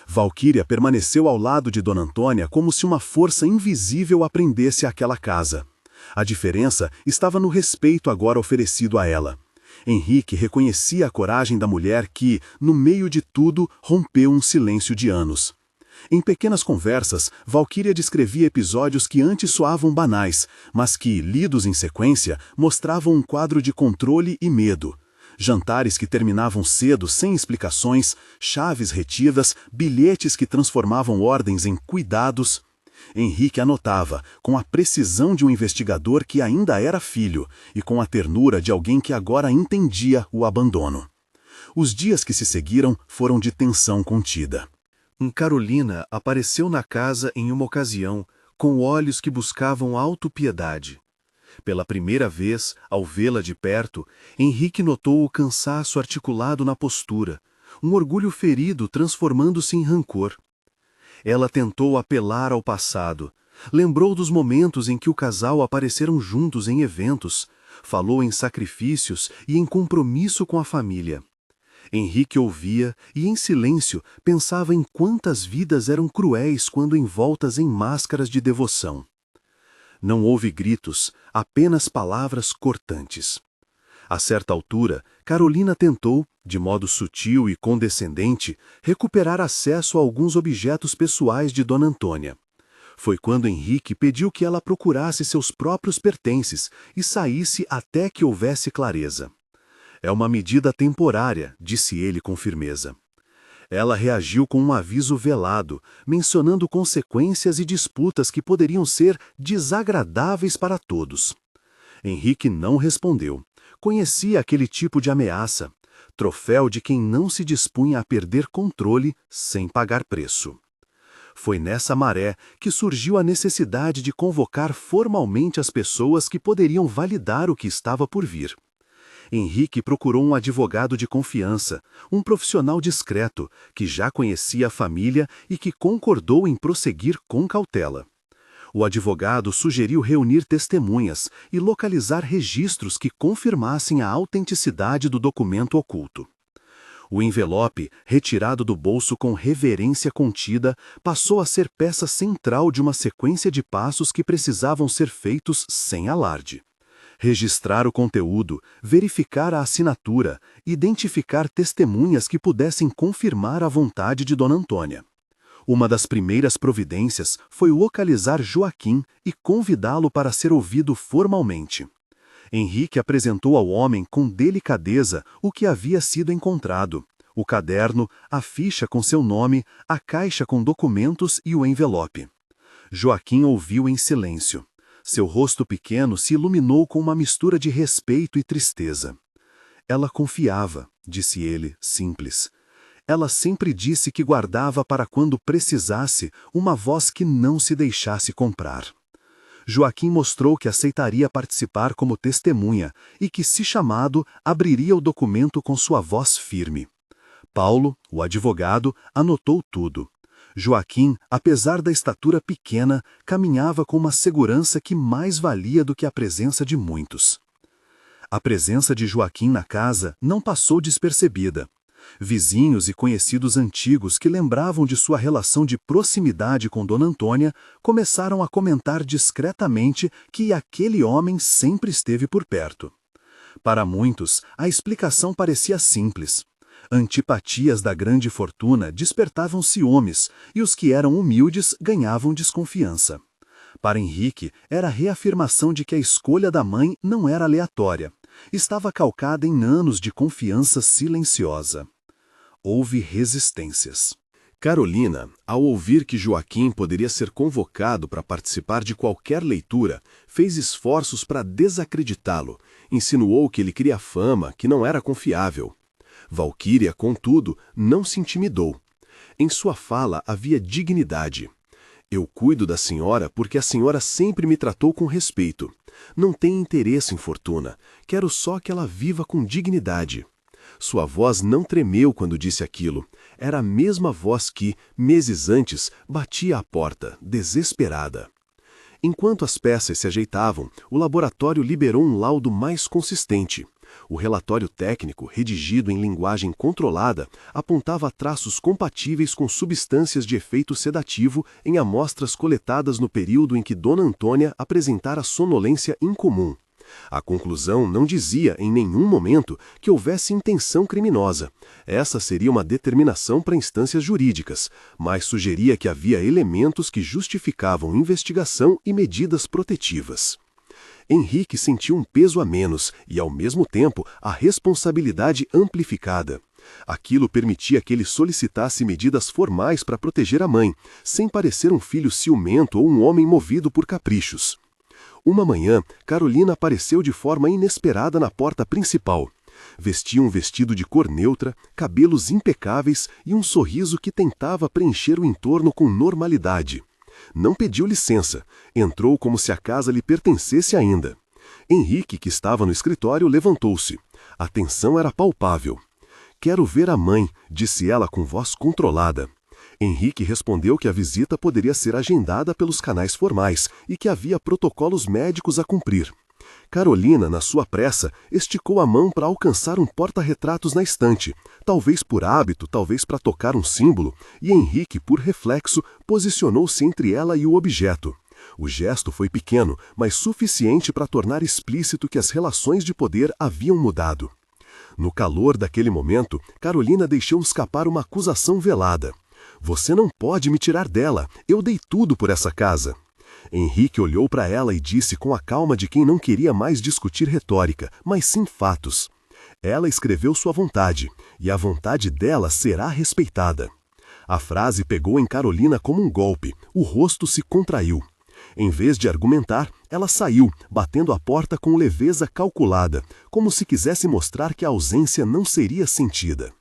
Valquíria permaneceu ao lado de Dona Antônia como se uma força invisível a prendesse àquela casa. A diferença estava no respeito agora oferecido a ela. Henrique reconhecia a coragem da mulher que, no meio de tudo, rompeu um silêncio de anos. Em pequenas conversas, Valquíria descrevia episódios que antes soavam banais, mas que, lidos em sequência, mostravam um quadro de controle e medo. Jantares que terminavam cedo sem explicações, chaves retidas, bilhetes que transformavam ordens em cuidados. Henrique anotava, com a precisão de um investigador que ainda era filho e com a ternura de alguém que agora entendia o abandono. Os dias que se seguiram foram de tensão contida. Carolina apareceu na casa em uma ocasião, com olhos que buscavam autopiedade. Pela primeira vez, ao vê-la de perto, Henrique notou o cansaço articulado na postura, um orgulho ferido transformando-se em rancor. Ela tentou apelar ao passado, lembrou dos momentos em que o casal apareceram juntos em eventos, falou em sacrifícios e em compromisso com a família. Henrique ouvia e, em silêncio, pensava em quantas vidas eram cruéis quando envoltas em máscaras de devoção. Não houve gritos, apenas palavras cortantes. A certa altura, Carolina tentou, de modo sutil e condescendente, recuperar acesso a alguns objetos pessoais de Dona Antônia. Foi quando Henrique pediu que ela procurasse seus próprios pertences e saísse até que houvesse clareza. É uma medida temporária, disse ele com firmeza. Ela reagiu com um aviso velado, mencionando consequências e disputas que poderiam ser desagradáveis para todos. Henrique não respondeu. Conhecia aquele tipo de ameaça, troféu de quem não se dispunha a perder controle sem pagar preço. Foi nessa maré que surgiu a necessidade de convocar formalmente as pessoas que poderiam validar o que estava por vir. Henrique procurou um advogado de confiança, um profissional discreto, que já conhecia a família e que concordou em prosseguir com cautela. O advogado sugeriu reunir testemunhas e localizar registros que confirmassem a autenticidade do documento oculto. O envelope, retirado do bolso com reverência contida, passou a ser peça central de uma sequência de passos que precisavam ser feitos sem alarde. Registrar o conteúdo, verificar a assinatura, identificar testemunhas que pudessem confirmar a vontade de Dona Antônia. Uma das primeiras providências foi localizar Joaquim e convidá-lo para ser ouvido formalmente. Henrique apresentou ao homem com delicadeza o que havia sido encontrado: o caderno, a ficha com seu nome, a caixa com documentos e o envelope. Joaquim ouviu em silêncio. Seu rosto pequeno se iluminou com uma mistura de respeito e tristeza. Ela confiava, disse ele, simples. Ela sempre disse que guardava para quando precisasse uma voz que não se deixasse comprar. Joaquim mostrou que aceitaria participar como testemunha e que, se chamado, abriria o documento com sua voz firme. Paulo, o advogado, anotou tudo. Joaquim, apesar da estatura pequena, caminhava com uma segurança que mais valia do que a presença de muitos. A presença de Joaquim na casa não passou despercebida. Vizinhos e conhecidos antigos que lembravam de sua relação de proximidade com Dona Antônia começaram a comentar discretamente que aquele homem sempre esteve por perto. Para muitos, a explicação parecia simples. Antipatias da grande fortuna despertavam ciúmes e os que eram humildes ganhavam desconfiança. Para Henrique, era a reafirmação de que a escolha da mãe não era aleatória. Estava calcada em anos de confiança silenciosa. Houve resistências. Carolina, ao ouvir que Joaquim poderia ser convocado para participar de qualquer leitura, fez esforços para desacreditá-lo, insinuou que ele queria fama, que não era confiável. Valquíria, contudo, não se intimidou. Em sua fala havia dignidade. Eu cuido da senhora porque a senhora sempre me tratou com respeito. Não tenho interesse em fortuna. Quero só que ela viva com dignidade. Sua voz não tremeu quando disse aquilo. Era a mesma voz que, meses antes, batia à porta, desesperada. Enquanto as peças se ajeitavam, o laboratório liberou um laudo mais consistente. O relatório técnico, redigido em linguagem controlada, apontava traços compatíveis com substâncias de efeito sedativo em amostras coletadas no período em que Dona Antônia apresentara sonolência incomum. A conclusão não dizia, em nenhum momento, que houvesse intenção criminosa. Essa seria uma determinação para instâncias jurídicas, mas sugeria que havia elementos que justificavam investigação e medidas protetivas. Henrique sentiu um peso a menos e, ao mesmo tempo, a responsabilidade amplificada. Aquilo permitia que ele solicitasse medidas formais para proteger a mãe, sem parecer um filho ciumento ou um homem movido por caprichos. Uma manhã, Carolina apareceu de forma inesperada na porta principal. Vestia um vestido de cor neutra, cabelos impecáveis e um sorriso que tentava preencher o entorno com normalidade. Não pediu licença, entrou como se a casa lhe pertencesse ainda. Henrique, que estava no escritório, levantou-se. A tensão era palpável. "Quero ver a mãe", disse ela com voz controlada. Henrique respondeu que a visita poderia ser agendada pelos canais formais e que havia protocolos médicos a cumprir. Carolina, na sua pressa, esticou a mão para alcançar um porta-retratos na estante, talvez por hábito, talvez para tocar um símbolo, e Henrique, por reflexo, posicionou-se entre ela e o objeto. O gesto foi pequeno, mas suficiente para tornar explícito que as relações de poder haviam mudado. No calor daquele momento, Carolina deixou escapar uma acusação velada. Você não pode me tirar dela, eu dei tudo por essa casa. Henrique olhou para ela e disse com a calma de quem não queria mais discutir retórica, mas sim fatos. Ela escreveu sua vontade, e a vontade dela será respeitada. A frase pegou em Carolina como um golpe, o rosto se contraiu. Em vez de argumentar, ela saiu, batendo a porta com leveza calculada, como se quisesse mostrar que a ausência não seria sentida.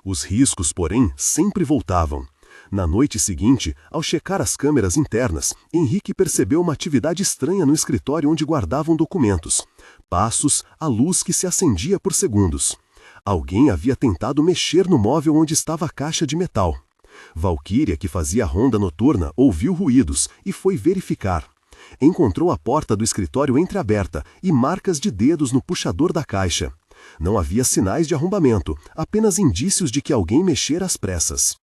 Os riscos, porém, sempre voltavam. Na noite seguinte, ao checar as câmeras internas, Henrique percebeu uma atividade estranha no escritório onde guardavam documentos. Passos, a luz que se acendia por segundos. Alguém havia tentado mexer no móvel onde estava a caixa de metal. Valquíria, que fazia ronda noturna, ouviu ruídos e foi verificar. Encontrou a porta do escritório entreaberta e marcas de dedos no puxador da caixa. Não havia sinais de arrombamento, apenas indícios de que alguém mexera às pressas.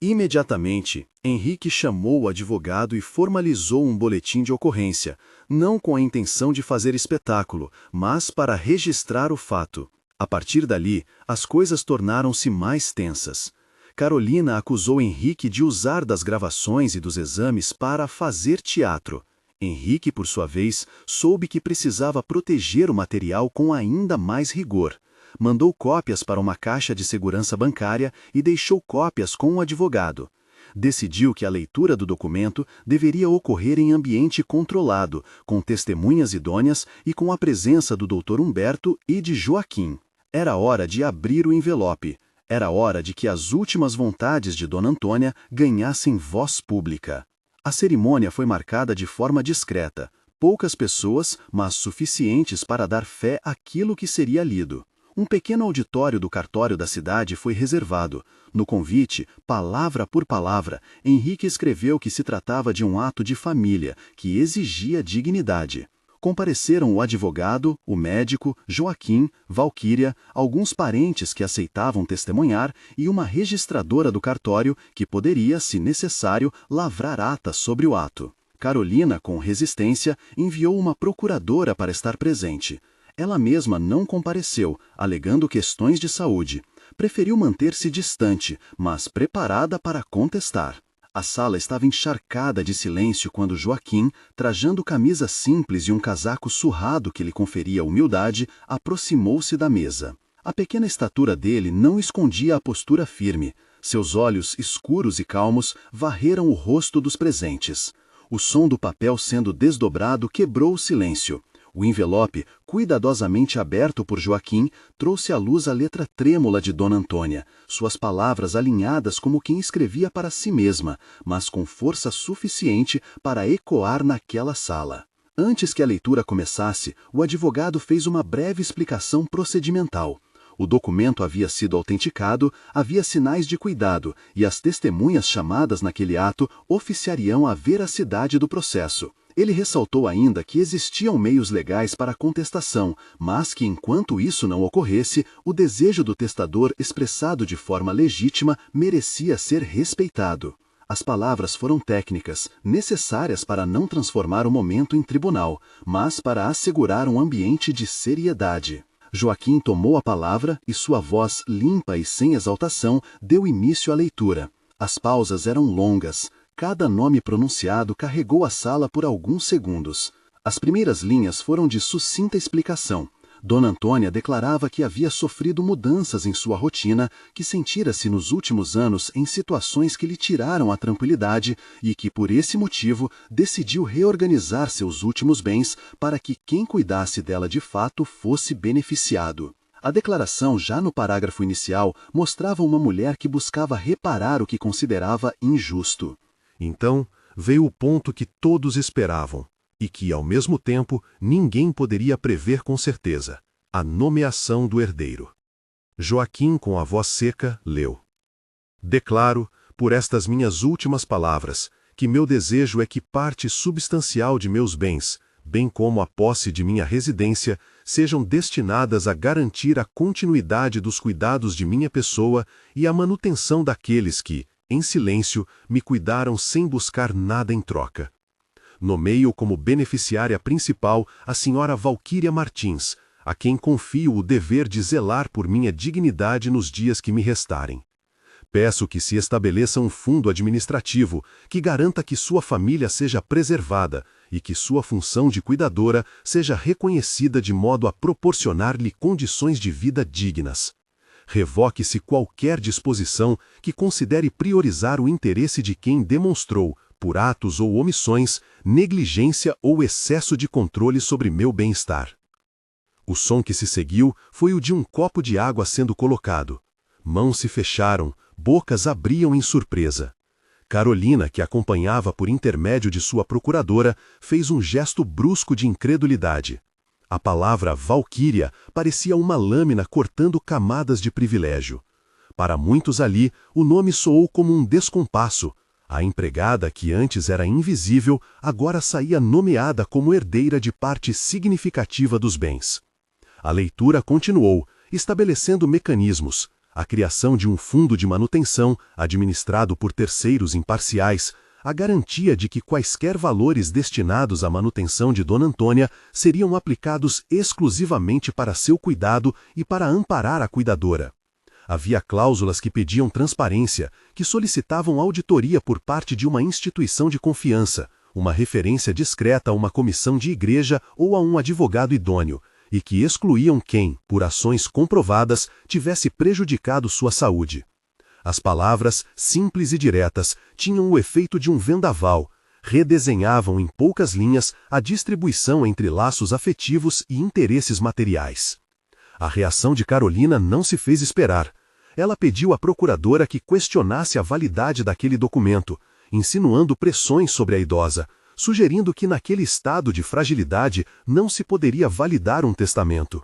Imediatamente, Henrique chamou o advogado e formalizou um boletim de ocorrência, não com a intenção de fazer espetáculo, mas para registrar o fato. A partir dali, as coisas tornaram-se mais tensas. Carolina acusou Henrique de usar das gravações e dos exames para fazer teatro. Henrique, por sua vez, soube que precisava proteger o material com ainda mais rigor. Mandou cópias para uma caixa de segurança bancária e deixou cópias com o advogado. Decidiu que a leitura do documento deveria ocorrer em ambiente controlado, com testemunhas idôneas e com a presença do Dr. Humberto e de Joaquim. Era hora de abrir o envelope. Era hora de que as últimas vontades de Dona Antônia ganhassem voz pública. A cerimônia foi marcada de forma discreta. Poucas pessoas, mas suficientes para dar fé àquilo que seria lido. Um pequeno auditório do cartório da cidade foi reservado. No convite, palavra por palavra, Henrique escreveu que se tratava de um ato de família, que exigia dignidade. Compareceram o advogado, o médico, Joaquim, Valquíria, alguns parentes que aceitavam testemunhar e uma registradora do cartório que poderia, se necessário, lavrar ata sobre o ato. Carolina, com resistência, enviou uma procuradora para estar presente. Ela mesma não compareceu, alegando questões de saúde. Preferiu manter-se distante, mas preparada para contestar. A sala estava encharcada de silêncio quando Joaquim, trajando camisa simples e um casaco surrado que lhe conferia humildade, aproximou-se da mesa. A pequena estatura dele não escondia a postura firme. Seus olhos, escuros e calmos, varreram o rosto dos presentes. O som do papel sendo desdobrado quebrou o silêncio. O envelope, cuidadosamente aberto por Joaquim, trouxe à luz a letra trêmula de Dona Antônia, suas palavras alinhadas como quem escrevia para si mesma, mas com força suficiente para ecoar naquela sala. Antes que a leitura começasse, o advogado fez uma breve explicação procedimental. O documento havia sido autenticado, havia sinais de cuidado, e as testemunhas chamadas naquele ato oficiariam a veracidade do processo. Ele ressaltou ainda que existiam meios legais para a contestação, mas que, enquanto isso não ocorresse, o desejo do testador expressado de forma legítima merecia ser respeitado. As palavras foram técnicas, necessárias para não transformar o momento em tribunal, mas para assegurar um ambiente de seriedade. Joaquim tomou a palavra e sua voz, limpa e sem exaltação, deu início à leitura. As pausas eram longas. Cada nome pronunciado carregou a sala por alguns segundos. As primeiras linhas foram de sucinta explicação. Dona Antônia declarava que havia sofrido mudanças em sua rotina, que sentira-se nos últimos anos em situações que lhe tiraram a tranquilidade e que, por esse motivo, decidiu reorganizar seus últimos bens para que quem cuidasse dela de fato fosse beneficiado. A declaração, já no parágrafo inicial, mostrava uma mulher que buscava reparar o que considerava injusto. Então, veio o ponto que todos esperavam, e que, ao mesmo tempo, ninguém poderia prever com certeza: a nomeação do herdeiro. Joaquim, com a voz seca, leu: Declaro, por estas minhas últimas palavras, que meu desejo é que parte substancial de meus bens, bem como a posse de minha residência, sejam destinadas a garantir a continuidade dos cuidados de minha pessoa e a manutenção daqueles que, em silêncio, me cuidaram sem buscar nada em troca. Nomeio como beneficiária principal a senhora Valquíria Martins, a quem confio o dever de zelar por minha dignidade nos dias que me restarem. Peço que se estabeleça um fundo administrativo que garanta que sua família seja preservada e que sua função de cuidadora seja reconhecida de modo a proporcionar-lhe condições de vida dignas. Revoque-se qualquer disposição que considere priorizar o interesse de quem demonstrou, por atos ou omissões, negligência ou excesso de controle sobre meu bem-estar. O som que se seguiu foi o de um copo de água sendo colocado. Mãos se fecharam, bocas abriam em surpresa. Carolina, que acompanhava por intermédio de sua procuradora, fez um gesto brusco de incredulidade. A palavra Valquíria parecia uma lâmina cortando camadas de privilégio. Para muitos ali, o nome soou como um descompasso. A empregada, que antes era invisível, agora saía nomeada como herdeira de parte significativa dos bens. A leitura continuou, estabelecendo mecanismos, a criação de um fundo de manutenção, administrado por terceiros imparciais, a garantia de que quaisquer valores destinados à manutenção de Dona Antônia seriam aplicados exclusivamente para seu cuidado e para amparar a cuidadora. Havia cláusulas que pediam transparência, que solicitavam auditoria por parte de uma instituição de confiança, uma referência discreta a uma comissão de igreja ou a um advogado idôneo, e que excluíam quem, por ações comprovadas, tivesse prejudicado sua saúde. As palavras, simples e diretas, tinham o efeito de um vendaval, redesenhavam em poucas linhas a distribuição entre laços afetivos e interesses materiais. A reação de Carolina não se fez esperar. Ela pediu à procuradora que questionasse a validade daquele documento, insinuando pressões sobre a idosa, sugerindo que naquele estado de fragilidade não se poderia validar um testamento.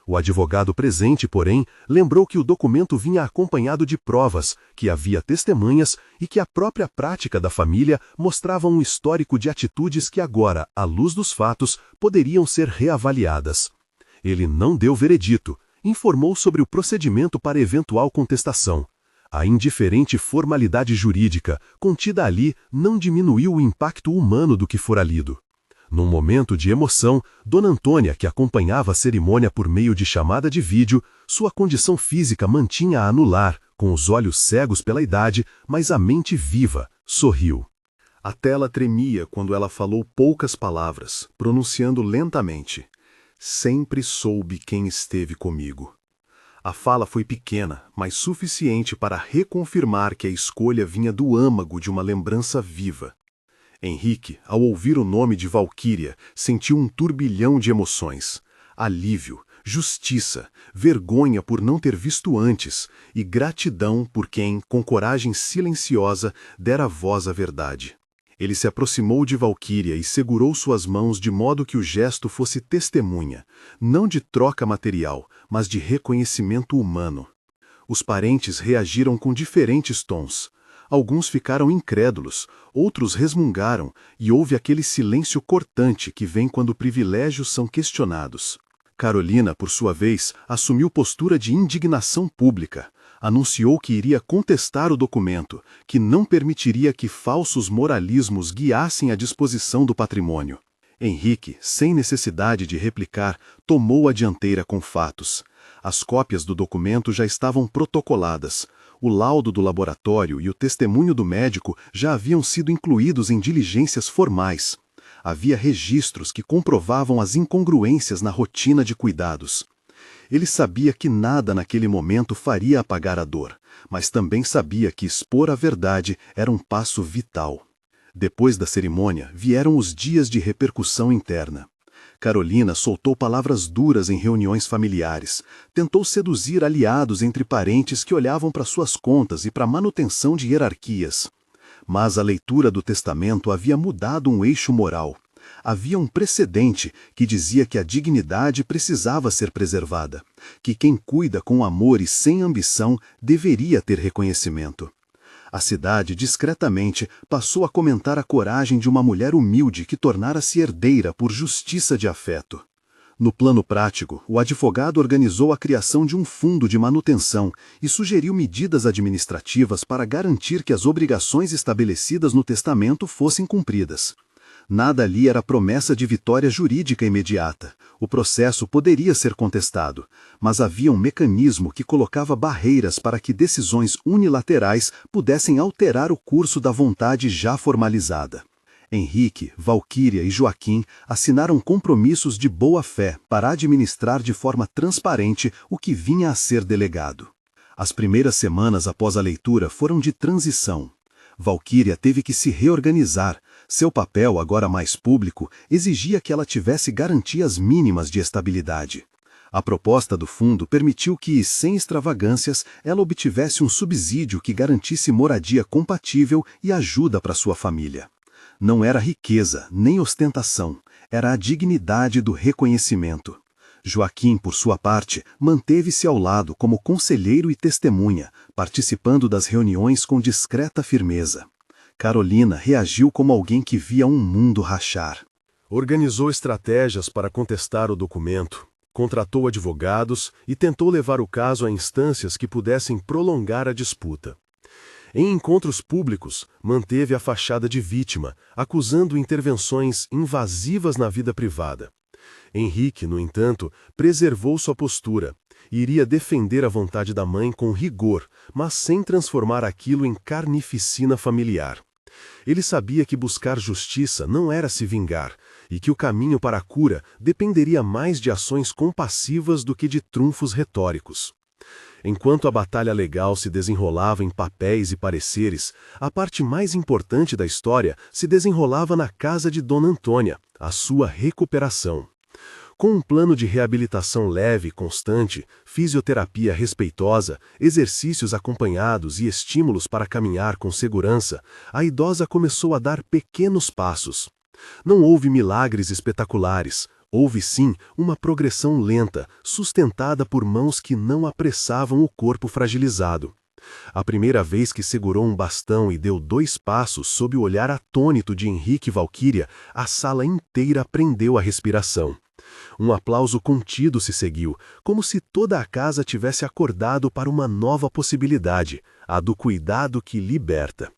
O advogado presente, porém, lembrou que o documento vinha acompanhado de provas, que havia testemunhas e que a própria prática da família mostrava um histórico de atitudes que agora, à luz dos fatos, poderiam ser reavaliadas. Ele não deu veredito, informou sobre o procedimento para eventual contestação. A indiferente formalidade jurídica contida ali não diminuiu o impacto humano do que fora lido. Num momento de emoção, Dona Antônia, que acompanhava a cerimônia por meio de chamada de vídeo, sua condição física mantinha-a no lar, com os olhos cegos pela idade, mas a mente viva, sorriu. A tela tremia quando ela falou poucas palavras, pronunciando lentamente: "Sempre soube quem esteve comigo." A fala foi pequena, mas suficiente para reconfirmar que a escolha vinha do âmago de uma lembrança viva. Henrique, ao ouvir o nome de Valquíria, sentiu um turbilhão de emoções: alívio, justiça, vergonha por não ter visto antes e gratidão por quem, com coragem silenciosa, dera voz à verdade. Ele se aproximou de Valquíria e segurou suas mãos de modo que o gesto fosse testemunha, não de troca material, mas de reconhecimento humano. Os parentes reagiram com diferentes tons. Alguns ficaram incrédulos, outros resmungaram, e houve aquele silêncio cortante que vem quando privilégios são questionados. Carolina, por sua vez, assumiu postura de indignação pública. Anunciou que iria contestar o documento, que não permitiria que falsos moralismos guiassem a disposição do patrimônio. Henrique, sem necessidade de replicar, tomou a dianteira com fatos. As cópias do documento já estavam protocoladas. O laudo do laboratório e o testemunho do médico já haviam sido incluídos em diligências formais. Havia registros que comprovavam as incongruências na rotina de cuidados. Ele sabia que nada naquele momento faria apagar a dor, mas também sabia que expor a verdade era um passo vital. Depois da cerimônia, vieram os dias de repercussão interna. Carolina soltou palavras duras em reuniões familiares, tentou seduzir aliados entre parentes que olhavam para suas contas e para a manutenção de hierarquias. Mas a leitura do testamento havia mudado um eixo moral. Havia um precedente que dizia que a dignidade precisava ser preservada, que quem cuida com amor e sem ambição deveria ter reconhecimento. A cidade, discretamente, passou a comentar a coragem de uma mulher humilde que tornara-se herdeira por justiça de afeto. No plano prático, o advogado organizou a criação de um fundo de manutenção e sugeriu medidas administrativas para garantir que as obrigações estabelecidas no testamento fossem cumpridas. Nada ali era promessa de vitória jurídica imediata. O processo poderia ser contestado, mas havia um mecanismo que colocava barreiras para que decisões unilaterais pudessem alterar o curso da vontade já formalizada. Henrique, Valquíria e Joaquim assinaram compromissos de boa-fé para administrar de forma transparente o que vinha a ser delegado. As primeiras semanas após a leitura foram de transição. Valquíria teve que se reorganizar. Seu papel, agora mais público, exigia que ela tivesse garantias mínimas de estabilidade. A proposta do fundo permitiu que, sem extravagâncias, ela obtivesse um subsídio que garantisse moradia compatível e ajuda para sua família. Não era riqueza, nem ostentação, era a dignidade do reconhecimento. Joaquim, por sua parte, manteve-se ao lado como conselheiro e testemunha, participando das reuniões com discreta firmeza. Carolina reagiu como alguém que via um mundo rachar. Organizou estratégias para contestar o documento, contratou advogados e tentou levar o caso a instâncias que pudessem prolongar a disputa. Em encontros públicos, manteve a fachada de vítima, acusando intervenções invasivas na vida privada. Henrique, no entanto, preservou sua postura. Iria defender a vontade da mãe com rigor, mas sem transformar aquilo em carnificina familiar. Ele sabia que buscar justiça não era se vingar, e que o caminho para a cura dependeria mais de ações compassivas do que de trunfos retóricos. Enquanto a batalha legal se desenrolava em papéis e pareceres, a parte mais importante da história se desenrolava na casa de Dona Antônia, a sua recuperação. Com um plano de reabilitação leve e constante, fisioterapia respeitosa, exercícios acompanhados e estímulos para caminhar com segurança, a idosa começou a dar pequenos passos. Não houve milagres espetaculares, houve sim uma progressão lenta, sustentada por mãos que não apressavam o corpo fragilizado. A primeira vez que segurou um bastão e deu 2 passos sob o olhar atônito de Henrique e Valquíria, a sala inteira prendeu a respiração. Um aplauso contido se seguiu, como se toda a casa tivesse acordado para uma nova possibilidade, a do cuidado que liberta.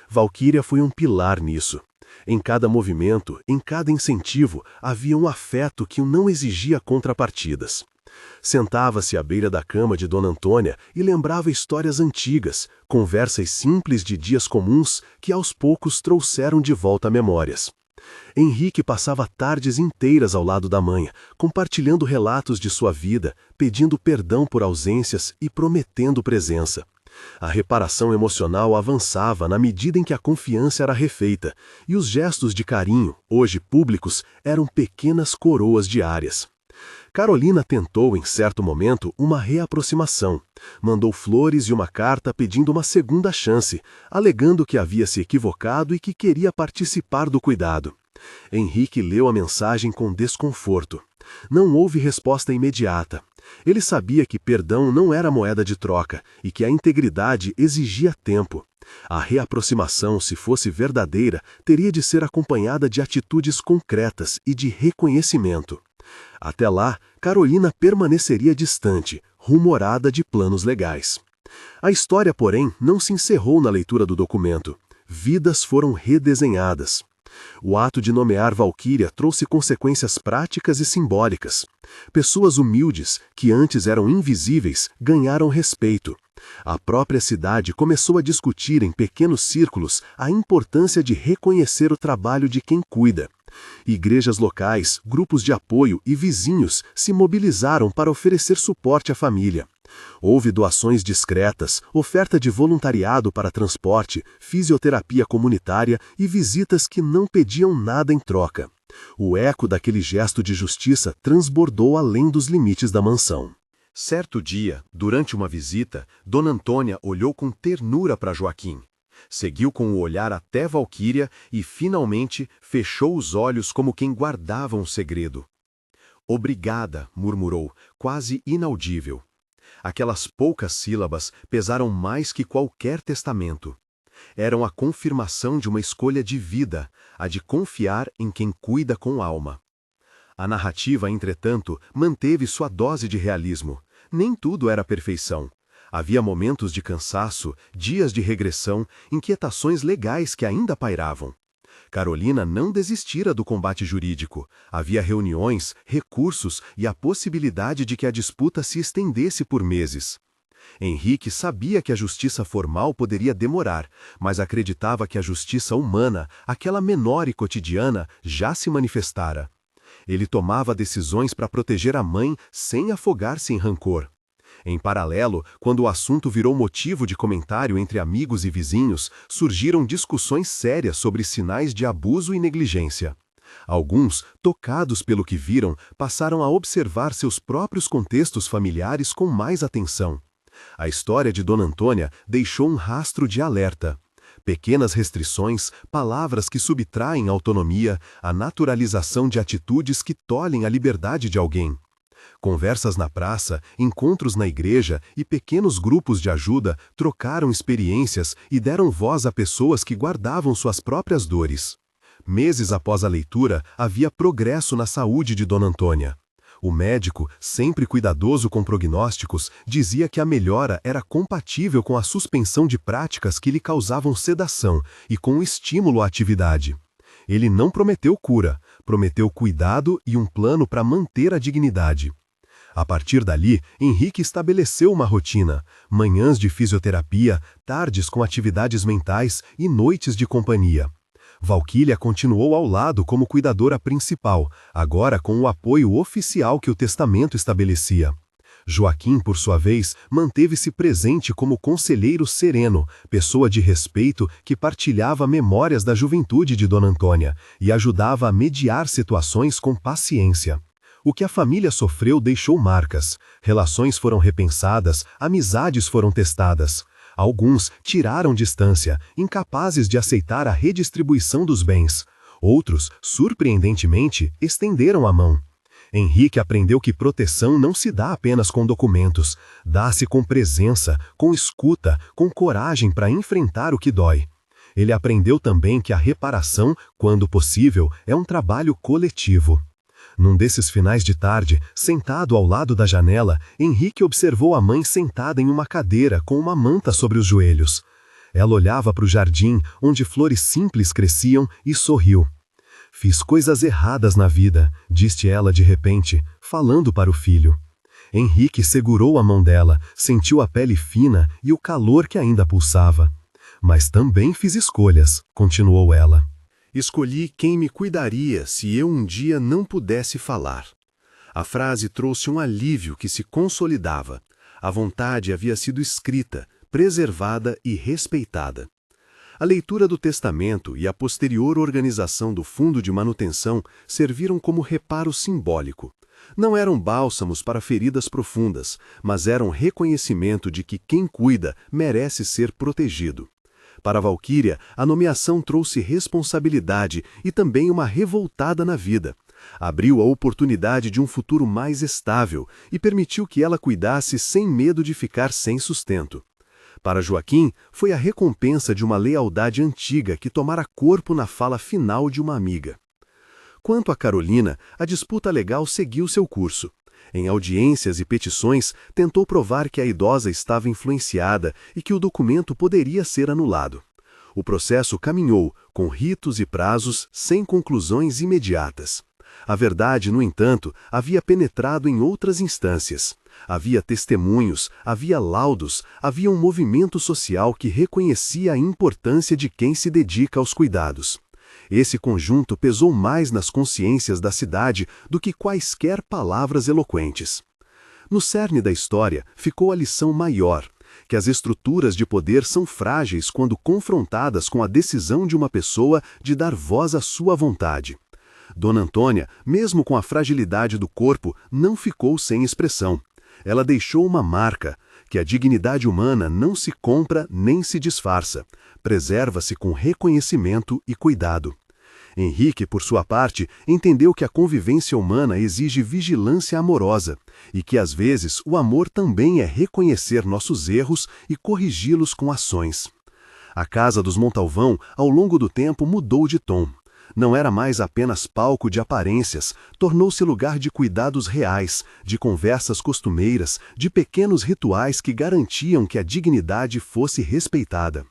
Valquíria foi um pilar nisso. Em cada movimento, em cada incentivo, havia um afeto que não exigia contrapartidas. Sentava-se à beira da cama de Dona Antônia e lembrava histórias antigas, conversas simples de dias comuns que aos poucos trouxeram de volta memórias. Henrique passava tardes inteiras ao lado da mãe, compartilhando relatos de sua vida, pedindo perdão por ausências e prometendo presença. A reparação emocional avançava na medida em que a confiança era refeita, e os gestos de carinho, hoje públicos, eram pequenas coroas diárias. Carolina tentou, em certo momento, uma reaproximação. Mandou flores e uma carta pedindo uma segunda chance, alegando que havia se equivocado e que queria participar do cuidado. Henrique leu a mensagem com desconforto. Não houve resposta imediata. Ele sabia que perdão não era moeda de troca e que a integridade exigia tempo. A reaproximação, se fosse verdadeira, teria de ser acompanhada de atitudes concretas e de reconhecimento. Até lá, Carolina permaneceria distante, rumorada de planos legais. A história, porém, não se encerrou na leitura do documento. Vidas foram redesenhadas. O ato de nomear Valquíria trouxe consequências práticas e simbólicas. Pessoas humildes, que antes eram invisíveis, ganharam respeito. A própria cidade começou a discutir em pequenos círculos a importância de reconhecer o trabalho de quem cuida. Igrejas locais, grupos de apoio e vizinhos se mobilizaram para oferecer suporte à família. Houve doações discretas, oferta de voluntariado para transporte, fisioterapia comunitária e visitas que não pediam nada em troca. O eco daquele gesto de justiça transbordou além dos limites da mansão. Certo dia, durante uma visita, Dona Antônia olhou com ternura para Joaquim. Seguiu com o olhar até Valquíria e, finalmente, fechou os olhos como quem guardava um segredo. "Obrigada", murmurou, quase inaudível. Aquelas poucas sílabas pesaram mais que qualquer testamento. Eram a confirmação de uma escolha de vida, a de confiar em quem cuida com alma. A narrativa, entretanto, manteve sua dose de realismo. Nem tudo era perfeição. Havia momentos de cansaço, dias de regressão, inquietações legais que ainda pairavam. Carolina não desistira do combate jurídico. Havia reuniões, recursos e a possibilidade de que a disputa se estendesse por meses. Henrique sabia que a justiça formal poderia demorar, mas acreditava que a justiça humana, aquela menor e cotidiana, já se manifestara. Ele tomava decisões para proteger a mãe sem afogar-se em rancor. Em paralelo, quando o assunto virou motivo de comentário entre amigos e vizinhos, surgiram discussões sérias sobre sinais de abuso e negligência. Alguns, tocados pelo que viram, passaram a observar seus próprios contextos familiares com mais atenção. A história de Dona Antônia deixou um rastro de alerta. Pequenas restrições, palavras que subtraem autonomia, a naturalização de atitudes que tolhem a liberdade de alguém. Conversas na praça, encontros na igreja e pequenos grupos de ajuda trocaram experiências e deram voz a pessoas que guardavam suas próprias dores. Meses após a leitura, havia progresso na saúde de Dona Antônia. O médico, sempre cuidadoso com prognósticos, dizia que a melhora era compatível com a suspensão de práticas que lhe causavam sedação e com o estímulo à atividade. Ele não prometeu cura, prometeu cuidado e um plano para manter a dignidade. A partir dali, Henrique estabeleceu uma rotina: manhãs de fisioterapia, tardes com atividades mentais e noites de companhia. Valquíria continuou ao lado como cuidadora principal, agora com o apoio oficial que o testamento estabelecia. Joaquim, por sua vez, manteve-se presente como conselheiro sereno, pessoa de respeito que partilhava memórias da juventude de Dona Antônia e ajudava a mediar situações com paciência. O que a família sofreu deixou marcas. Relações foram repensadas, amizades foram testadas. Alguns tiraram distância, incapazes de aceitar a redistribuição dos bens. Outros, surpreendentemente, estenderam a mão. Henrique aprendeu que proteção não se dá apenas com documentos, dá-se com presença, com escuta, com coragem para enfrentar o que dói. Ele aprendeu também que a reparação, quando possível, é um trabalho coletivo. Num desses finais de tarde, sentado ao lado da janela, Henrique observou a mãe sentada em uma cadeira com uma manta sobre os joelhos. Ela olhava para o jardim, onde flores simples cresciam, e sorriu. «Fiz coisas erradas na vida», disse ela de repente, falando para o filho. Henrique segurou a mão dela, sentiu a pele fina e o calor que ainda pulsava. «Mas também fiz escolhas», continuou ela. Escolhi quem me cuidaria se eu um dia não pudesse falar. A frase trouxe um alívio que se consolidava. A vontade havia sido escrita, preservada e respeitada. A leitura do testamento e a posterior organização do fundo de manutenção serviram como reparo simbólico. Não eram bálsamos para feridas profundas, mas eram reconhecimento de que quem cuida merece ser protegido. Para Valquíria, a nomeação trouxe responsabilidade e também uma revoltada na vida. Abriu a oportunidade de um futuro mais estável e permitiu que ela cuidasse sem medo de ficar sem sustento. Para Joaquim, foi a recompensa de uma lealdade antiga que tomara corpo na fala final de uma amiga. Quanto a Carolina, a disputa legal seguiu seu curso. Em audiências e petições, tentou provar que a idosa estava influenciada e que o documento poderia ser anulado. O processo caminhou, com ritos e prazos, sem conclusões imediatas. A verdade, no entanto, havia penetrado em outras instâncias. Havia testemunhos, havia laudos, havia um movimento social que reconhecia a importância de quem se dedica aos cuidados. Esse conjunto pesou mais nas consciências da cidade do que quaisquer palavras eloquentes. No cerne da história ficou a lição maior, que as estruturas de poder são frágeis quando confrontadas com a decisão de uma pessoa de dar voz à sua vontade. Dona Antônia, mesmo com a fragilidade do corpo, não ficou sem expressão. Ela deixou uma marca, que a dignidade humana não se compra nem se disfarça, preserva-se com reconhecimento e cuidado. Henrique, por sua parte, entendeu que a convivência humana exige vigilância amorosa e que, às vezes, o amor também é reconhecer nossos erros e corrigi-los com ações. A casa dos Montalvão, ao longo do tempo, mudou de tom. Não era mais apenas palco de aparências, tornou-se lugar de cuidados reais, de conversas costumeiras, de pequenos rituais que garantiam que a dignidade fosse respeitada.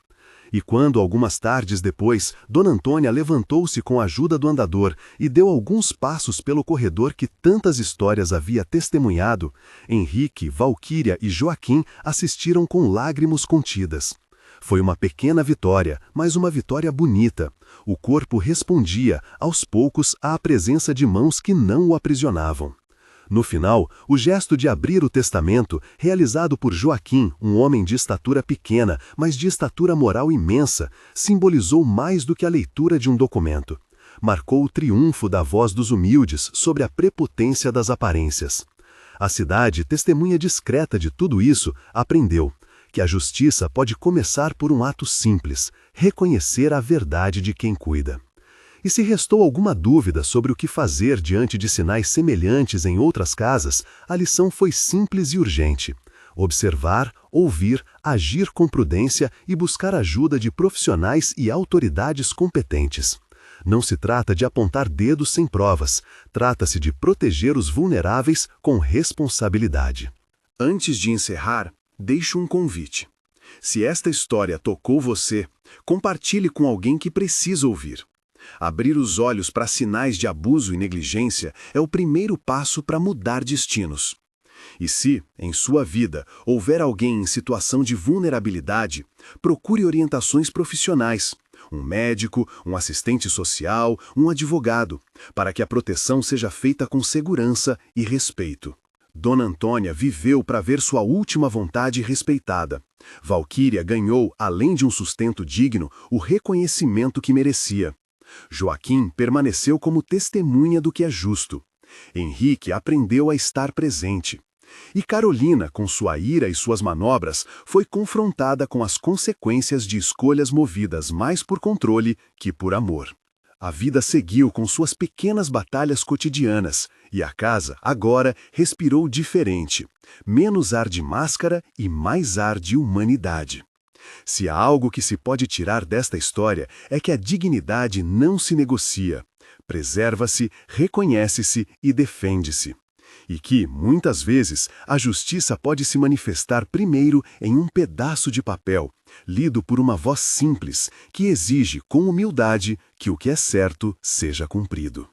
E quando, algumas tardes depois, Dona Antônia levantou-se com a ajuda do andador e deu alguns passos pelo corredor que tantas histórias havia testemunhado, Henrique, Valquíria e Joaquim assistiram com lágrimas contidas. Foi uma pequena vitória, mas uma vitória bonita. O corpo respondia, aos poucos, à presença de mãos que não o aprisionavam. No final, o gesto de abrir o testamento, realizado por Joaquim, um homem de estatura pequena, mas de estatura moral imensa, simbolizou mais do que a leitura de um documento. Marcou o triunfo da voz dos humildes sobre a prepotência das aparências. A cidade, testemunha discreta de tudo isso, aprendeu que a justiça pode começar por um ato simples, reconhecer a verdade de quem cuida. E se restou alguma dúvida sobre o que fazer diante de sinais semelhantes em outras casas, a lição foi simples e urgente. Observar, ouvir, agir com prudência e buscar ajuda de profissionais e autoridades competentes. Não se trata de apontar dedos sem provas, trata-se de proteger os vulneráveis com responsabilidade. Antes de encerrar, deixo um convite. Se esta história tocou você, compartilhe com alguém que precisa ouvir. Abrir os olhos para sinais de abuso e negligência é o primeiro passo para mudar destinos. E se, em sua vida, houver alguém em situação de vulnerabilidade, procure orientações profissionais, um médico, um assistente social, um advogado, para que a proteção seja feita com segurança e respeito. Dona Antônia viveu para ver sua última vontade respeitada. Valquíria ganhou, além de um sustento digno, o reconhecimento que merecia. Joaquim permaneceu como testemunha do que é justo. Henrique aprendeu a estar presente. E Carolina, com sua ira e suas manobras, foi confrontada com as consequências de escolhas movidas mais por controle que por amor. A vida seguiu com suas pequenas batalhas cotidianas, e a casa, agora, respirou diferente. Menos ar de máscara e mais ar de humanidade. Se há algo que se pode tirar desta história, é que a dignidade não se negocia. Preserva-se, reconhece-se e defende-se. E que, muitas vezes, a justiça pode se manifestar primeiro em um pedaço de papel, lido por uma voz simples, que exige com humildade que o que é certo seja cumprido.